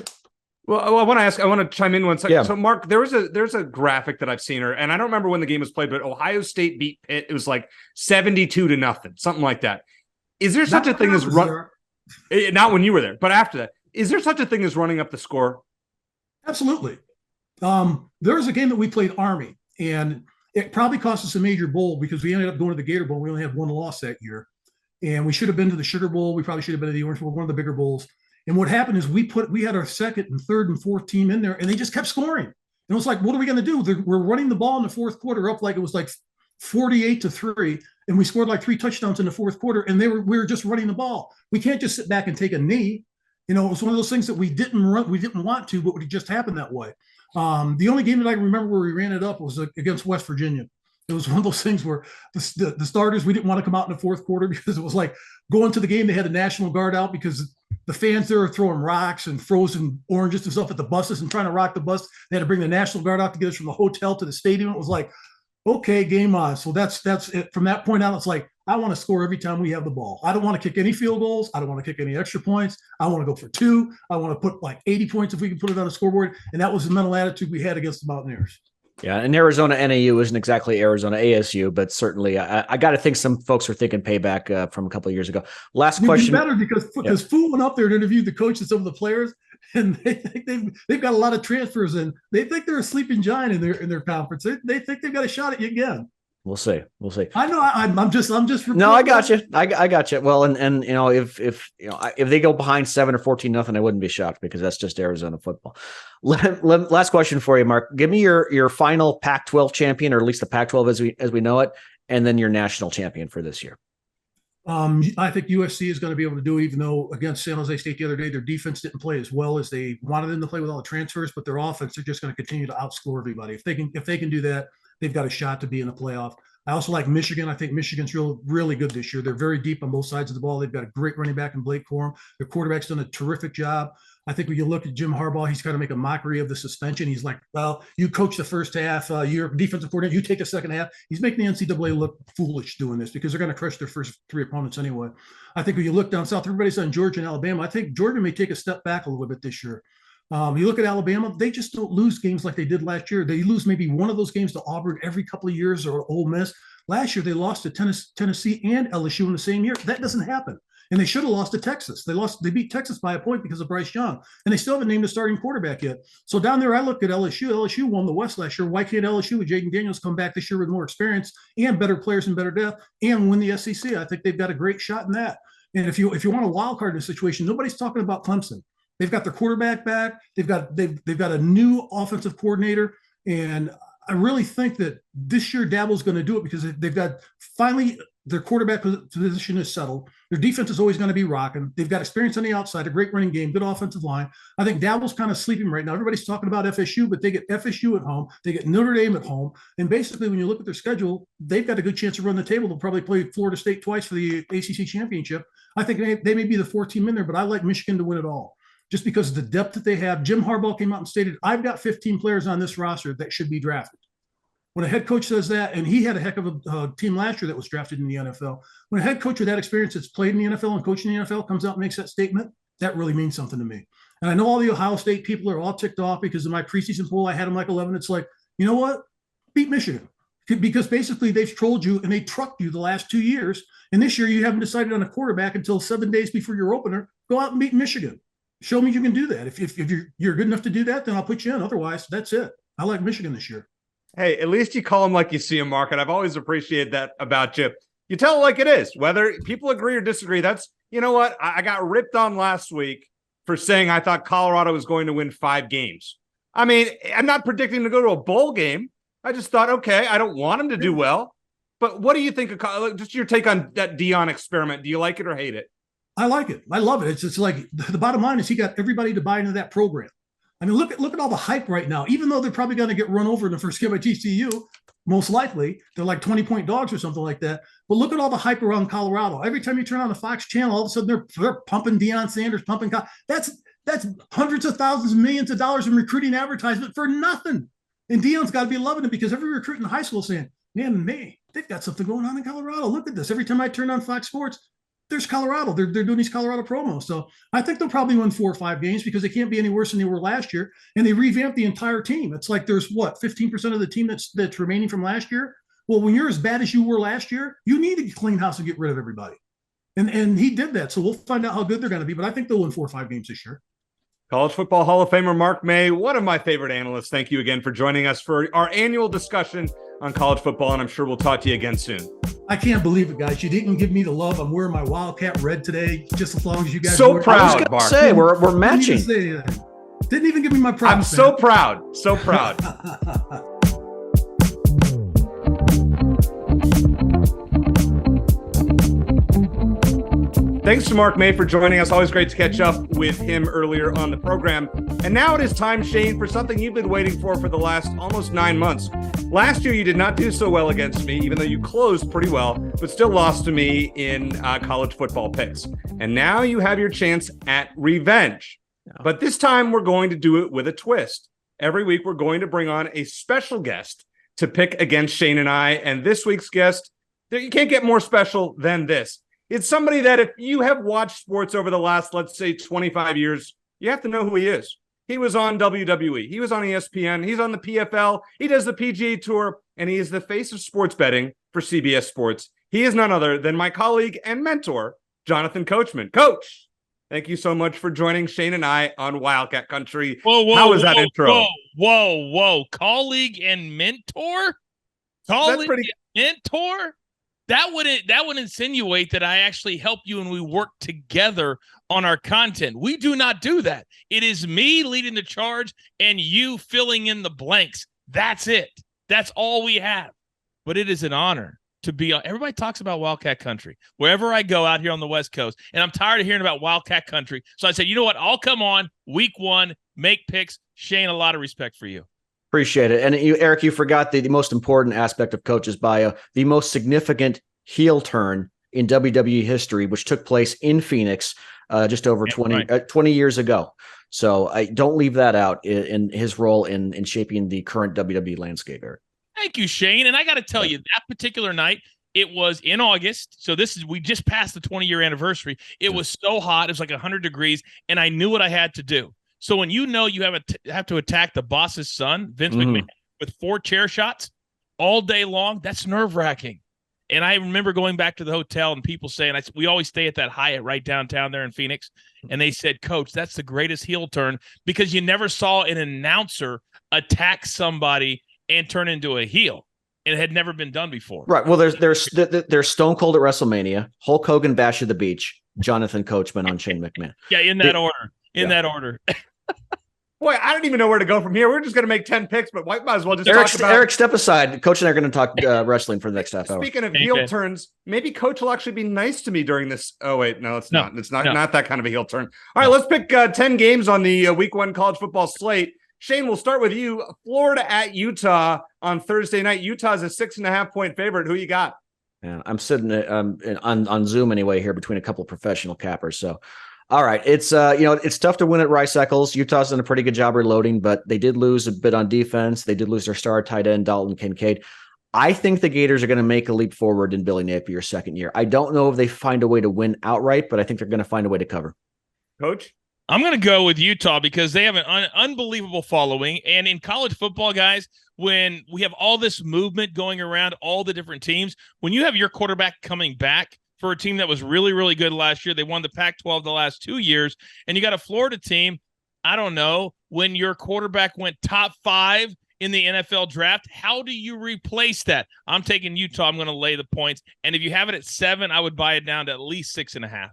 Speaker 1: Well, I want to chime in 1 second.
Speaker 2: Yeah.
Speaker 1: So, Mark, there's a graphic that I've seen her, and I don't remember when the game was played, but Ohio State beat Pitt. It was like 72-0, something like that. Is there such a thing as not when you were there, but after that, is there such a thing as running up the score?
Speaker 4: Absolutely. There was a game that we played Army, and it probably cost us a major bowl, because we ended up going to the Gator Bowl. We only had 1 loss that year, and we should have been to the Sugar Bowl. We probably should have been to the Orange Bowl, one of the bigger bowls. And what happened is we had our second and third and fourth team in there, and they just kept scoring. And it was like, what are we going to do? We're running the ball in the fourth quarter up like it was like 48-3, and we scored like 3 touchdowns in the fourth quarter, and we were just running the ball. We can't just sit back and take a knee. It was one of those things that we didn't want to, but it just happened that way. The only game that I remember where we ran it up was against West Virginia. It was one of those things where the starters, we didn't want to come out in the fourth quarter, because it was like going to the game. They had the National Guard out because the fans there are throwing rocks and frozen oranges and stuff at the buses and trying to rock the bus. They had to bring the National Guard out to get us from the hotel to the stadium. It was like, okay, game on. So that's it. From that point on, it's like, I want to score every time we have the ball. I don't want to kick any field goals. I don't want to kick any extra points. I want to go for 2. I want to put like 80 points if we can put it on a scoreboard. And that was the mental attitude we had against the Mountaineers.
Speaker 2: Yeah, and Arizona NAU isn't exactly Arizona ASU, but certainly I got to think some folks are thinking payback from a couple of years ago. Last question.
Speaker 4: Better because Fu went up there and interviewed the coach and some of the players, and they think they've got a lot of transfers, and they think they're a sleeping giant in their conference. They think they've got a shot at you again.
Speaker 2: We'll see.
Speaker 4: I know. I'm just.
Speaker 2: No, I got you. I got you. Well, and if they go behind 7 or 14-0, I wouldn't be shocked, because that's just Arizona football. Last question for you, Mark. Give me your final Pac-12 champion, or at least the Pac-12 as we know it, and then your national champion for this year.
Speaker 4: I think USC is going to be able to do it, even though against San Jose State the other day, their defense didn't play as well as they wanted them to play with all the transfers, but their offense, they're just going to continue to outscore everybody. If they can do that, they've got a shot to be in the playoff. I also like Michigan. I think Michigan's really good this year. They're very deep on both sides of the ball. They've got a great running back in Blake Corum. Their quarterback's done a terrific job. I think when you look at Jim Harbaugh, he's got to make a mockery of the suspension. He's like, well, you coach the first half, you're defensive coordinator, you take the second half. He's making the NCAA look foolish doing this because they're going to crush their first three opponents anyway. I think when you look down south, everybody's on Georgia and Alabama. I think Georgia may take a step back a little bit this year. You look at Alabama, they just don't lose games like they did last year. They lose maybe one of those games to Auburn every couple of years or Ole Miss. Last year, they lost to Tennessee and LSU in the same year. That doesn't happen. And they should have lost to Texas. They beat Texas by a point because of Bryce Young. And they still haven't named a starting quarterback yet. So down there, I look at LSU. LSU won the West last year. Why can't LSU with Jaden Daniels come back this year with more experience and better players and better depth and win the SEC? I think they've got a great shot in that. And if you want a wild card in this situation, nobody's talking about Clemson. They've got their quarterback back. They've got a new offensive coordinator. And I really think that this year Dabo's going to do it because they've got finally their quarterback position is settled. Their defense is always going to be rocking. They've got experience on the outside, a great running game, good offensive line. I think Dabo's kind of sleeping right now. Everybody's talking about FSU, but they get FSU at home. They get Notre Dame at home. And basically, when you look at their schedule, they've got a good chance to run the table. They'll probably play Florida State twice for the ACC championship. I think they may be the fourth team in there, but I like Michigan to win it all. Just because of the depth that they have. Jim Harbaugh came out and stated, I've got 15 players on this roster that should be drafted. When a head coach says that, and he had a heck of a team last year that was drafted in the NFL, when a head coach with that experience that's played in the NFL and coached in the NFL comes out and makes that statement, that really means something to me. And I know all the Ohio State people are all ticked off because of my preseason poll. I had them like 11. It's like, you know what? Beat Michigan. Because basically they've trolled you and they trucked you the last 2 years. And this year you haven't decided on a quarterback until 7 days before your opener. Go out and beat Michigan. Show me you can do that. If you're good enough to do that, then I'll put you in. Otherwise, that's it. I like Michigan this year.
Speaker 1: Hey, at least you call them like you see them, Mark. And I've always appreciated that about you. You tell it like it is, whether people agree or disagree. That's, you know what? I got ripped on last week for saying I thought Colorado was going to win 5 games. I mean, I'm not predicting to go to a bowl game. I just thought, okay, I don't want them to do well. But what do you think of just your take on that Deion experiment? Do you like it or hate it?
Speaker 4: I like it. I love it. It's just like the bottom line is he got everybody to buy into that program. I mean, look at all the hype right now. Even though they're probably going to get run over in the first game by TCU, most likely they're like 20-point dogs or something like that. But look at all the hype around Colorado. Every time you turn on the Fox channel, all of a sudden they're pumping Deion Sanders, pumping. That's hundreds of thousands, millions of dollars in recruiting advertisement for nothing. And Deion's got to be loving it because every recruit in high school is saying, man, they've got something going on in Colorado. Look at this. Every time I turn on Fox Sports, there's Colorado. They're doing these Colorado promos. So I think they'll probably win 4 or 5 games because they can't be any worse than they were last year. And they revamped the entire team. It's like there's 15% of the team that's remaining from last year. Well, when you're as bad as you were last year, you need to clean house and get rid of everybody. And he did that. So we'll find out how good they're going to be. But I think they'll win 4 or 5 games this year.
Speaker 1: College Football Hall of Famer Mark May, one of my favorite analysts. Thank you again for joining us for our annual discussion on college football, and I'm sure we'll talk to you again soon.
Speaker 4: I can't believe it, guys. You didn't give me the love. I'm wearing my Wildcat red today, just as long as you guys.
Speaker 1: So proud, Mark.
Speaker 2: Say we're matching.
Speaker 4: Didn't even give me my props.
Speaker 1: I'm so proud. So proud. Thanks to Mark May for joining us. Always great to catch up with him earlier on the program. And now it is time, Shane, for something you've been waiting for the last almost 9 months. Last year, you did not do so well against me, even though you closed pretty well, but still lost to me in college football picks. And now you have your chance at revenge. But this time, we're going to do it with a twist. Every week, we're going to bring on a special guest to pick against Shane and I. And this week's guest, you can't get more special than this. It's somebody that if you have watched sports over the last, let's say, 25 years, you have to know who he is. He was on WWE. He was on ESPN. He's on the PFL. He does the PGA Tour, and he is the face of sports betting for CBS Sports. He is none other than my colleague and mentor, Jonathan Coachman. Coach, thank you so much for joining Shane and I on Wildcat Country. How was that intro?
Speaker 5: Whoa. Colleague and mentor? Colleague and mentor? That would insinuate that I actually help you and we work together on our content. We do not do that. It is me leading the charge and you filling in the blanks. That's it. That's all we have. But it is an honor to be on. Everybody talks about Wildcat Country wherever I go out here on the West Coast, and I'm tired of hearing about Wildcat Country. So I said, you know what? I'll come on week 1, make picks. Shane, a lot of respect for you.
Speaker 2: Appreciate it. And Eric, you forgot the most important aspect of Coach's bio, the most significant heel turn in WWE history, which took place in Phoenix just over 20 years ago. So I don't leave that out in his role in shaping the current WWE landscape, Eric.
Speaker 5: Thank you, Shane. And I got to tell you, that particular night, it was in August. So we just passed the 20-year anniversary. It was so hot. It was like 100 degrees. And I knew what I had to do. So when you have to attack the boss's son, Vince McMahon, with 4 chair shots all day long, that's nerve-wracking. And I remember going back to the hotel and people saying, we always stay at that Hyatt right downtown there in Phoenix. And they said, Coach, that's the greatest heel turn, because you never saw an announcer attack somebody and turn into a heel. It had never been done before.
Speaker 2: Right. Well, there's Stone Cold at WrestleMania, Hulk Hogan Bash at the Beach, Jonathan Coachman on Shane McMahon.
Speaker 5: Yeah, in that order. That order.
Speaker 1: Boy, I don't even know where to go from here. We're just going to make 10 picks, but might as well just talk about...
Speaker 2: Eric, step aside. Coach and I are going to talk wrestling for the next half hour.
Speaker 1: Speaking of heel turns, maybe Coach will actually be nice to me during this. Oh, wait, no, it's not. It's not that kind of a heel turn. All right, let's pick 10 games on the Week 1 college football slate. Shane, we'll start with you. Florida at Utah on Thursday night. Utah's a 6.5-point favorite. Who you got?
Speaker 2: Yeah, I'm sitting on Zoom anyway here between a couple of professional cappers. So, all right, it's it's tough to win at Rice Eccles. Utah's done a pretty good job reloading, but they did lose a bit on defense. They did lose their star tight end Dalton Kincaid. I think the Gators are going to make a leap forward in Billy Napier's second year. I don't know if they find a way to win outright, but I think they're going to find a way to cover.
Speaker 1: Coach?
Speaker 5: I'm going to go with Utah because they have an unbelievable following. And in college football, guys, when we have all this movement going around all the different teams, when you have your quarterback coming back for a team that was really, really good last year, they won the Pac-12 the last 2 years, and you got a Florida team, I don't know, when your quarterback went top 5 in the NFL draft, how do you replace that? I'm taking Utah. I'm going to lay the points. And if you have it at 7, I would buy it down to at least 6.5.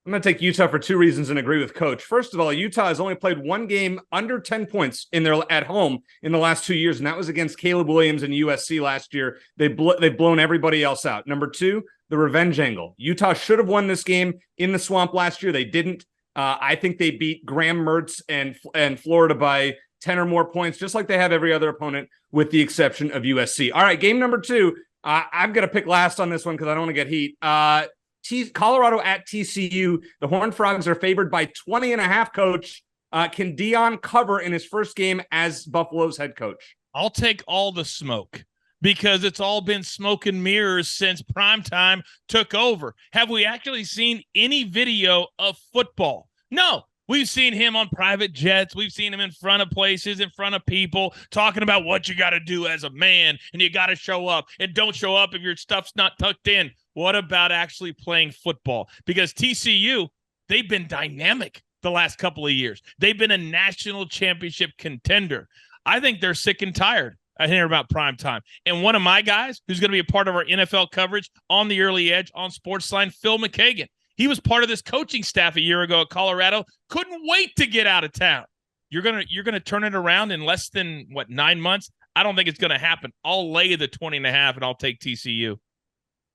Speaker 1: I'm going to take Utah for 2 reasons and agree with Coach. First of all, Utah has only played 1 game under 10 points at home in the last 2 years, and that was against Caleb Williams and USC last year. They've blown everybody else out. Number 2, the revenge angle. Utah should have won this game in the Swamp last year. They didn't. I think they beat Graham Mertz and Florida by 10 or more points, just like they have every other opponent, with the exception of USC. All right, game number 2. I'm going to pick last on this one because I don't want to get heat. Colorado at TCU. The Horned Frogs are favored by 20.5, Coach. Can Deion cover in his first game as Buffalo's head coach?
Speaker 5: I'll take all the smoke because it's all been smoke and mirrors since primetime took over. Have we actually seen any video of football? No. We've seen him on private jets. We've seen him in front of places, in front of people, talking about what you got to do as a man, and you got to show up. And don't show up if your stuff's not tucked in. What about actually playing football? Because TCU, they've been dynamic the last couple of years. They've been a national championship contender. I think they're sick and tired. I hear about prime time. And one of my guys who's going to be a part of our NFL coverage on the Early Edge on SportsLine, Phil McKagan. He was part of this coaching staff a year ago at Colorado. Couldn't wait to get out of town. You're gonna turn it around in less than 9 months? I don't think it's gonna happen. I'll lay the 20.5 and I'll take TCU.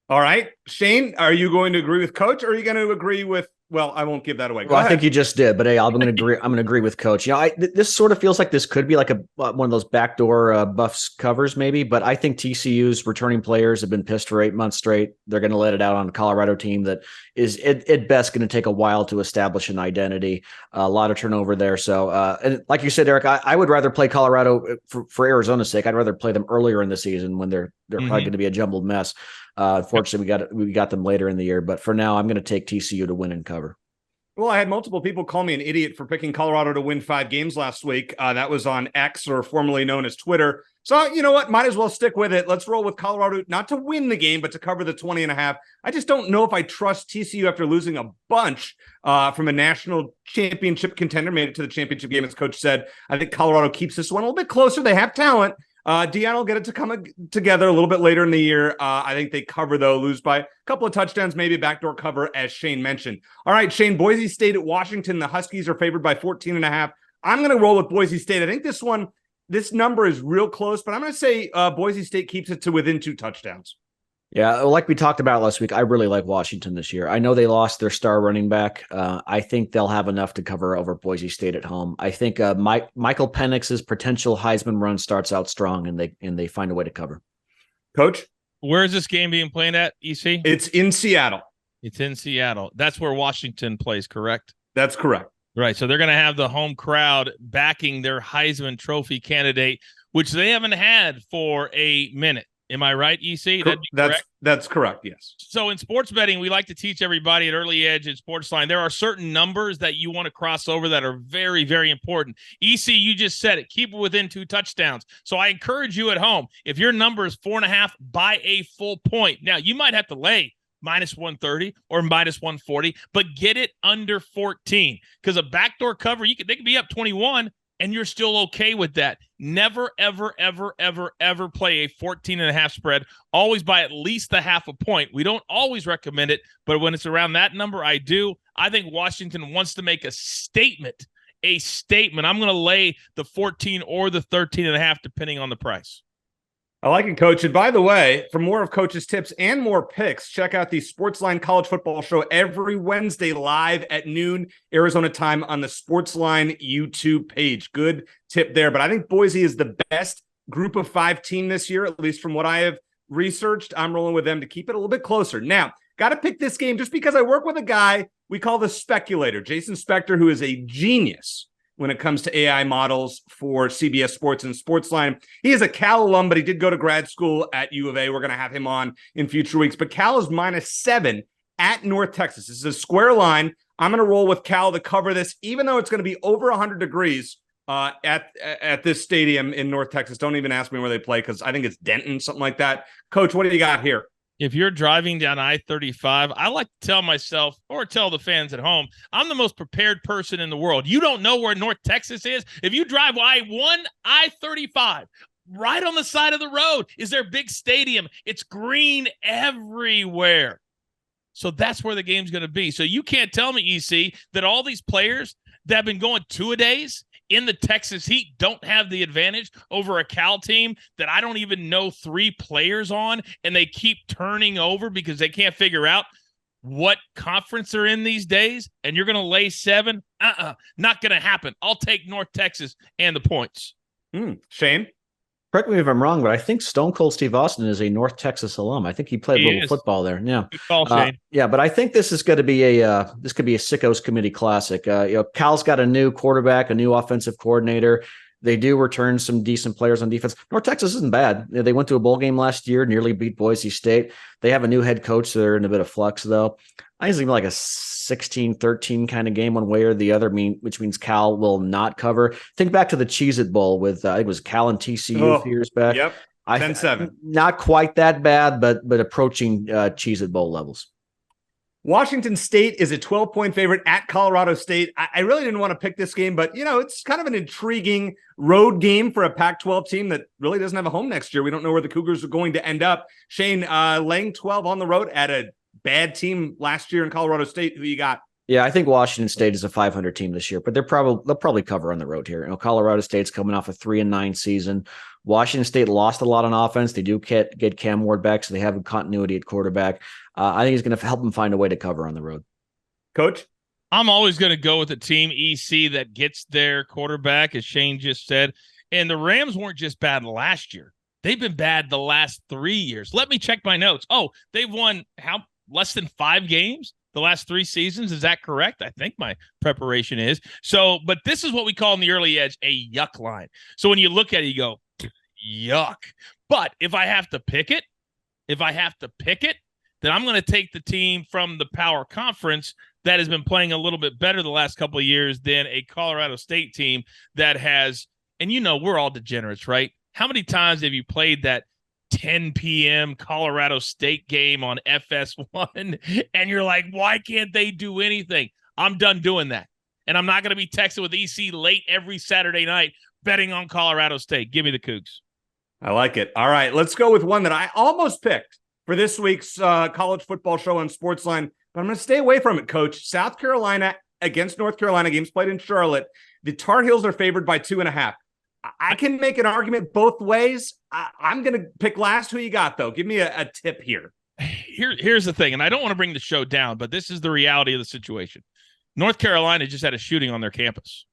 Speaker 1: All right, Shane, are you going to agree with Coach, or are you going to agree with? Well, I won't give that away.
Speaker 2: Well, I think you just did, but hey, I'm going to agree. I'm going to agree with Coach. This sort of feels like this could be like one of those backdoor Buffs covers, maybe. But I think TCU's returning players have been pissed for 8 months straight. They're going to let it out on a Colorado team that is at best going to take a while to establish an identity. A lot of turnover there. So, and like you said, Eric, I would rather play Colorado for Arizona's sake. I'd rather play them earlier in the season when they're probably going to be a jumbled mess. Unfortunately, we got them later in the year, but for now, I'm going to take TCU to win and cover.
Speaker 1: Well, I had multiple people call me an idiot for picking Colorado to win 5 games last week. That was on X, or formerly known as Twitter. So, you know what? Might as well stick with it. Let's roll with Colorado, not to win the game, but to cover the 20.5. I just don't know if I trust TCU after losing a bunch from a national championship contender, made it to the championship game, as Coach said. I think Colorado keeps this one a little bit closer. They have talent. Deion will get it to come together a little bit later in the year. I think they cover, though, lose by a couple of touchdowns, maybe a backdoor cover, as Shane mentioned. All right, Shane, Boise State at Washington. The Huskies are favored by 14.5. I'm going to roll with Boise State. I think this number is real close, but I'm going to say Boise State keeps it to within 2 touchdowns.
Speaker 2: Yeah, like we talked about last week, I really like Washington this year. I know they lost their star running back. I think they'll have enough to cover over Boise State at home. I think Michael Penix's potential Heisman run starts out strong, and they find a way to cover.
Speaker 1: Coach,
Speaker 5: where is this game being played at, EC?
Speaker 1: It's in Seattle.
Speaker 5: It's in Seattle. That's where Washington plays, correct?
Speaker 1: That's correct.
Speaker 5: Right, so they're going to have the home crowd backing their Heisman Trophy candidate, which they haven't had for a minute. Am I right, EC?
Speaker 1: That's correct, yes.
Speaker 5: So in sports betting, we like to teach everybody at Early Edge and SportsLine, there are certain numbers that you want to cross over that are very, very important. EC, you just said it. Keep it within 2 touchdowns. So I encourage you at home, if your number is 4.5, buy a full point. Now, you might have to lay minus 130 or minus 140, but get it under 14 because a backdoor cover, they could be up 21 and you're still okay with that. Never, ever, ever, ever, ever play a 14.5 spread. Always buy at least a half a point. We don't always recommend it, but when it's around that number, I do. I think Washington wants to make a statement. I'm going to lay the 14 or the 13.5, depending on the price.
Speaker 1: I like it, Coach. And by the way, for more of Coach's tips and more picks, check out the SportsLine College Football Show every Wednesday live at noon Arizona time on the SportsLine YouTube page. Good tip there. But I think Boise is the best group of 5 team this year, at least from what I have researched. I'm rolling with them to keep it a little bit closer. Now, got to pick this game just because I work with a guy we call the speculator, Jason Spector, who is a genius when it comes to AI models for CBS Sports and SportsLine. He is a Cal alum, but he did go to grad school at U of A. We're going to have him on in future weeks. But Cal is -7 at North Texas. This is a square line. I'm going to roll with Cal to cover this, even though it's going to be over 100 degrees at this stadium in North Texas. Don't even ask me where they play because I think it's Denton, something like that. Coach, what do you got here?
Speaker 5: If you're driving down I-35, I like to tell myself or tell the fans at home, I'm the most prepared person in the world. You don't know where North Texas is? If you drive I-35, right on the side of the road is their big stadium. It's green everywhere. So that's where the game's going to be. So you can't tell me, EC, that all these players that have been going 2-a-days in the Texas Heat don't have the advantage over a Cal team that I don't even know 3 players on, and they keep turning over because they can't figure out what conference they're in these days, and you're going to lay 7? Not going to happen. I'll take North Texas and the points.
Speaker 1: Shane?
Speaker 2: Correct me if I'm wrong, but I think Stone Cold Steve Austin is a North Texas alum. I think he played a little football there. Yeah.
Speaker 5: Good call, Shane.
Speaker 2: Yeah, but I think this is going to be this could be a Sickos Committee classic. Cal's got a new quarterback, a new offensive coordinator. They do return some decent players on defense. North Texas isn't bad. They went to a bowl game last year, nearly beat Boise State. They have a new head coach, so they're in a bit of flux, though. I think it's even like a 16-13 kind of game one way or the other, which means Cal will not cover. Think back to the Cheez-It Bowl with, I think it was Cal and TCU a few years back.
Speaker 1: Yep, 10-7.
Speaker 2: Not quite that bad, but approaching Cheez-It Bowl levels.
Speaker 1: Washington State is a 12-point favorite at Colorado State. I really didn't want to pick this game, but, it's kind of an intriguing road game for a Pac-12 team that really doesn't have a home next year. We don't know where the Cougars are going to end up. Shane, laying 12 on the road at a bad team last year in Colorado State. Who you got?
Speaker 2: Yeah, I think Washington State is a 500 team this year, but they'll probably cover on the road here. Colorado State's coming off a 3-9 season. Washington State lost a lot on offense. They do get Cam Ward back, so they have a continuity at quarterback. I think he's going to help them find a way to cover on the road.
Speaker 1: Coach?
Speaker 5: I'm always going to go with the team, EC, that gets their quarterback, as Shane just said. And the Rams weren't just bad last year. They've been bad the last 3 years. Let me check my notes. Oh, they've won less than 5 games the last 3 seasons. Is that correct? I think my preparation is. So, but this is what we call in the early edge a yuck line. So when you look at it, you go, yuck. But if I have to pick it, then I'm going to take the team from the Power Conference that has been playing a little bit better the last couple of years than a Colorado State team that has, and we're all degenerates, right? How many times have you played that 10 p.m. Colorado State game on FS1 and you're like, why can't they do anything? I'm done doing that. And I'm not going to be texting with EC late every Saturday night betting on Colorado State. Give me the Cougs.
Speaker 1: I like it. All right, let's go with one that I almost picked for this week's college football show on SportsLine, but I'm going to stay away from it, Coach. South Carolina against North Carolina, games played in Charlotte. The Tar Heels are favored by 2.5. I can make an argument both ways. I'm going to pick last. Who you got, though? Give me a tip here.
Speaker 5: here's the thing, and I don't want to bring the show down, but this is the reality of the situation. North Carolina just had a shooting on their campus.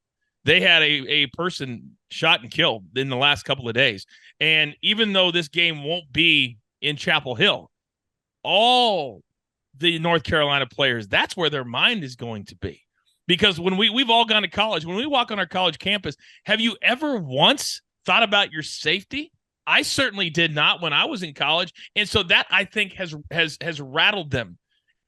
Speaker 5: They had a person shot and killed in the last couple of days. And even though this game won't be in Chapel Hill, all the North Carolina players, that's where their mind is going to be. Because when we've all gone to college, when we walk on our college campus, have you ever once thought about your safety? I certainly did not when I was in college. And so that, I think, has rattled them.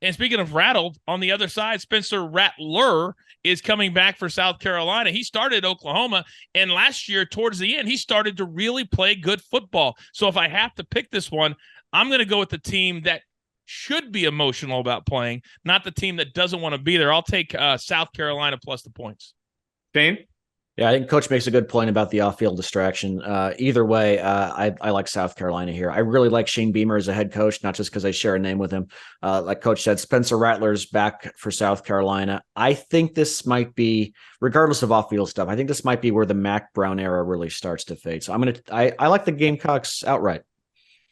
Speaker 5: And speaking of rattled, on the other side, Spencer Rattler is coming back for South Carolina. He started at Oklahoma, and last year, towards the end, he started to really play good football. So if I have to pick this one, I'm going to go with the team that should be emotional about playing, not the team that doesn't want to be there. I'll take South Carolina plus the points.
Speaker 1: Shane?
Speaker 2: Yeah, I think Coach makes a good point about the off-field distraction. Either way, I like South Carolina here. I really like Shane Beamer as a head coach, not just because I share a name with him. Like Coach said, Spencer Rattler's back for South Carolina. I think this might be, regardless of off-field stuff, I think this might be where the Mac Brown era really starts to fade. So I like the Gamecocks outright.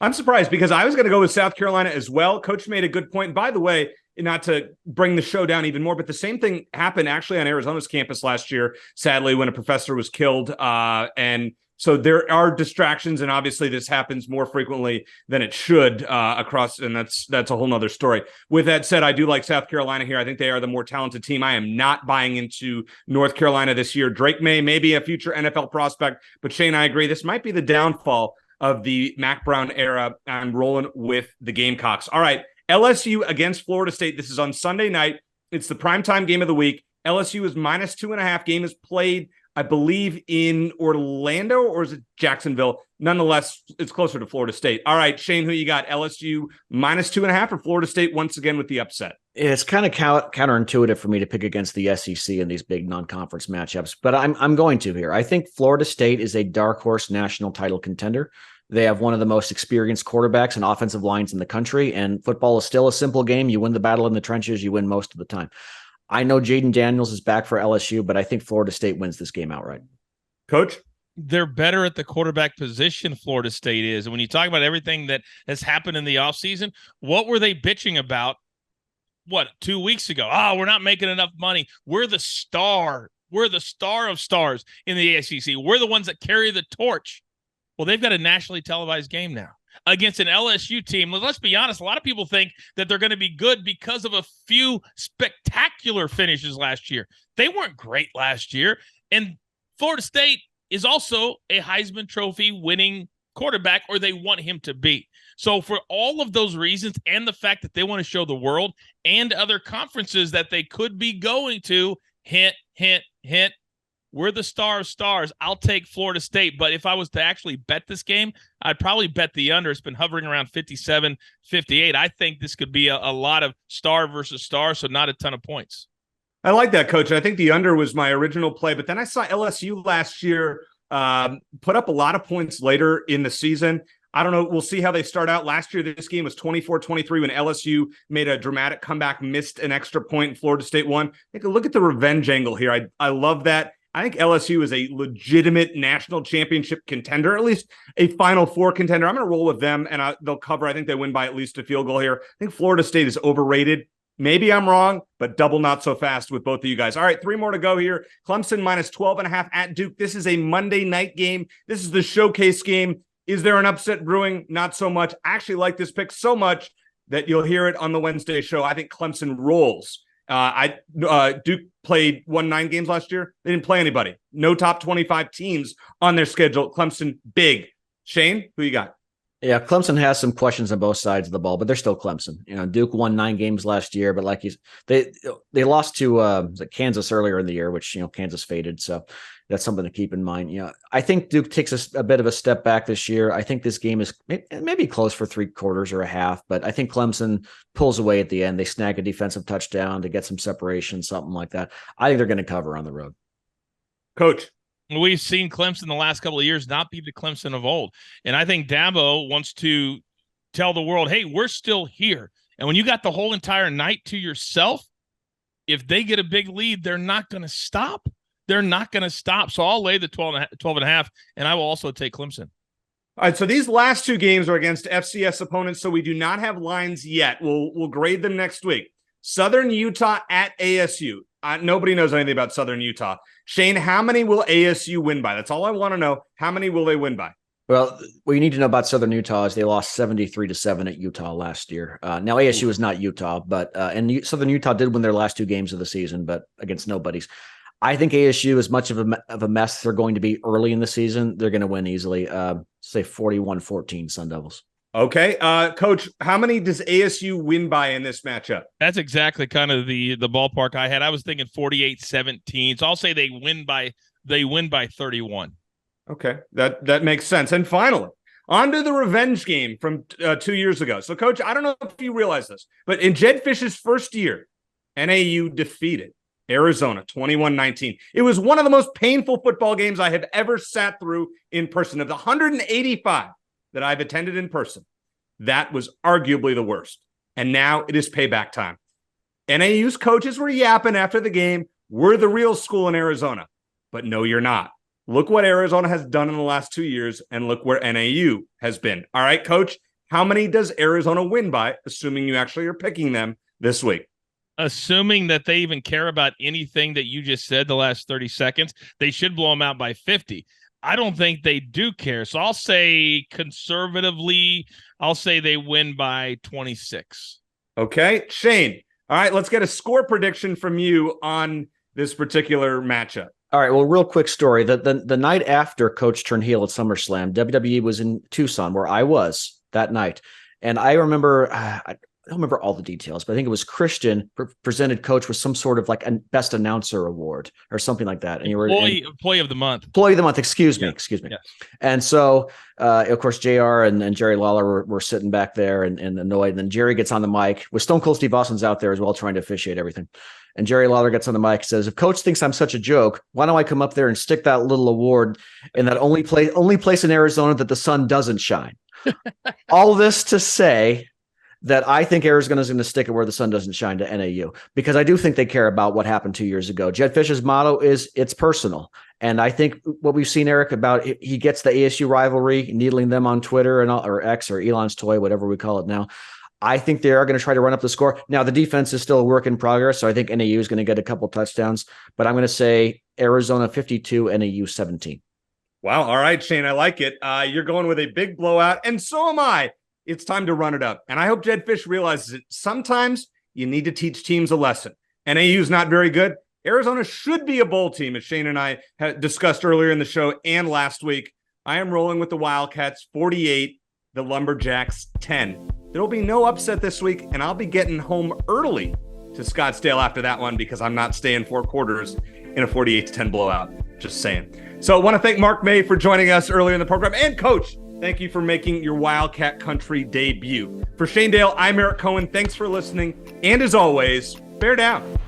Speaker 1: I'm surprised because I was going to go with South Carolina as well. Coach made a good point. By the way, not to bring the show down even more, but the same thing happened actually on Arizona's campus last year, sadly, when a professor was killed. And so there are distractions, and obviously this happens more frequently than it should across, and that's a whole nother story. With that said, I do like South Carolina here. I think they are the more talented team. I am not buying into North Carolina this year. Drake May be a future NFL prospect, but Shane, I agree. This might be the downfall of the Mac Brown era. I'm rolling with the Gamecocks. All right. LSU against Florida State. This is on Sunday night. It's the primetime game of the week. LSU is -2.5. Game is played, I believe, in Orlando, or is it Jacksonville? Nonetheless, it's closer to Florida State. All right, Shane, who you got? LSU -2.5 or Florida State once again with the upset?
Speaker 2: It's kind of counterintuitive for me to pick against the SEC in these big non-conference matchups, but I'm going to here. I think Florida State is a dark horse national title contender. They have one of the most experienced quarterbacks and offensive lines in the country, and football is still a simple game. You win the battle in the trenches, you win most of the time. I know Jaden Daniels is back for LSU, but I think Florida State wins this game outright.
Speaker 1: Coach?
Speaker 5: They're better at the quarterback position, Florida State is. And when you talk about everything that has happened in the offseason, what were they bitching about, 2 weeks ago? Oh, we're not making enough money. We're the star. We're the star of stars in the ACC. We're the ones that carry the torch. Well, they've got a nationally televised game now against an LSU team. Let's be honest. A lot of people think that they're going to be good because of a few spectacular finishes last year. They weren't great last year. And Florida State is also a Heisman Trophy winning quarterback, or they want him to be. So for all of those reasons, and the fact that they want to show the world and other conferences that they could be going to, hint, hint, hint, we're the star of stars. I'll take Florida State. But if I was to actually bet this game, I'd probably bet the under. It's been hovering around 57, 58. I think this could be a lot of star versus star, so not a ton of points.
Speaker 1: I like that, Coach. I think the under was my original play, but then I saw LSU last year put up a lot of points later in the season. I don't know. We'll see how they start out. Last year, this game was 24-23 when LSU made a dramatic comeback, missed an extra point, and Florida State won. Take a look at the revenge angle here. I love that. I think LSU is a legitimate national championship contender, at least a Final Four contender. I'm going to roll with them, and they'll cover. I think they win by at least a field goal here. I think Florida State is overrated. Maybe I'm wrong, but double not so fast with both of you guys. All right, 3 more to go here. Clemson -12.5 at Duke. This is a Monday night game. This is the showcase game. Is there an upset brewing? Not so much. I actually like this pick so much that you'll hear it on the Wednesday show. I think Clemson rolls. Duke won 9 games last year. They didn't play anybody. No top 25 teams on their schedule. Clemson, big. Shane, who you got?
Speaker 2: Yeah, Clemson has some questions on both sides of the ball, but they're still Clemson. You know, Duke won 9 games last year, but like they lost to Kansas earlier in the year, which, Kansas faded. So that's something to keep in mind. I think Duke takes a bit of a step back this year. I think this game is maybe close for 3 quarters or a half, but I think Clemson pulls away at the end. They snag a defensive touchdown to get some separation, something like that. I think they're going to cover on the road.
Speaker 1: Coach.
Speaker 5: We've seen Clemson the last couple of years not be the Clemson of old. And I think Dabo wants to tell the world, hey, we're still here. And when you got the whole entire night to yourself, if they get a big lead, they're not going to stop. They're not going to stop. So I'll lay the 12.5, and I will also take Clemson.
Speaker 1: All right, so these last two games are against FCS opponents, so we do not have lines yet. We'll grade them next week. Southern Utah at ASU. Nobody knows anything about Southern Utah. Shane, how many will ASU win by? That's all I want to know. How many will they win by?
Speaker 2: Well, what you need to know about Southern Utah is they lost 73-7 at Utah last year. Now ASU is not Utah, but and Southern Utah did win their last two games of the season, but against nobodies. I think ASU, as much of a mess they're going to be early in the season, they're going to win easily. Say 41-14 Sun Devils.
Speaker 1: Okay. Coach, how many does ASU win by in this matchup?
Speaker 5: That's exactly kind of the ballpark I had. I was thinking 48-17. So I'll say they win by 31.
Speaker 1: Okay. That makes sense. And finally, on to the revenge game from 2 years ago. So, Coach, I don't know if you realize this, but in Jed Fish's first year, NAU defeated Arizona 21-19. It was one of the most painful football games I have ever sat through in person. Of the 185 that I've attended in person, that was arguably the worst. And now it is payback time. NAU's coaches were yapping after the game. We're the real school in Arizona. But no, you're not. Look what Arizona has done in the last 2 years, and look where NAU has been. All right, Coach, how many does Arizona win by, assuming you actually are picking them this week?
Speaker 5: Assuming that they even care about anything that you just said the last 30 seconds, they should blow them out by 50. I don't think they do care. So I'll say conservatively, I'll say they win by 26.
Speaker 1: Okay. Shane, all right, let's get a score prediction from you on this particular matchup.
Speaker 2: All right. Well, real quick story. The night after Coach turned heel at SummerSlam, WWE was in Tucson, where I was that night. And I remember, I don't remember all the details, but I think it was Christian presented Coach with some sort of like a best announcer award or something like that. And you were
Speaker 5: employee of the month.
Speaker 2: Employee of the month. Excuse me.
Speaker 5: Yeah.
Speaker 2: And so, of course, JR and Jerry Lawler were sitting back there and annoyed. And then Jerry gets on the mic with Stone Cold Steve Austin's out there as well, trying to officiate everything. And Jerry Lawler gets on the mic and says, if Coach thinks I'm such a joke, why don't I come up there and stick that little award in that only place in Arizona that the sun doesn't shine? All this to say that I think Arizona's going to stick it where the sun doesn't shine to NAU, because I do think they care about what happened 2 years ago. Jed Fish's motto is it's personal. And I think what we've seen, Eric, about he gets the ASU rivalry, needling them on Twitter or X or Elon's toy, whatever we call it now. I think they are going to try to run up the score. Now, the defense is still a work in progress, so I think NAU is going to get a couple touchdowns, but I'm going to say Arizona 52, NAU 17.
Speaker 1: Wow. All right, Shane, I like it. You're going with a big blowout, and so am I. It's time to run it up. And I hope Jed Fish realizes it. Sometimes you need to teach teams a lesson. NAU is not very good. Arizona should be a bowl team, as Shane and I had discussed earlier in the show and last week. I am rolling with the Wildcats 48, the Lumberjacks 10. There will be no upset this week, and I'll be getting home early to Scottsdale after that one because I'm not staying 4 quarters in a 48-10 blowout. Just saying. So I want to thank Mark May for joining us earlier in the program. And Coach, thank you for making your Wildcat Country debut. For Shane Dale, I'm Eric Cohen. Thanks for listening. And as always, bear down.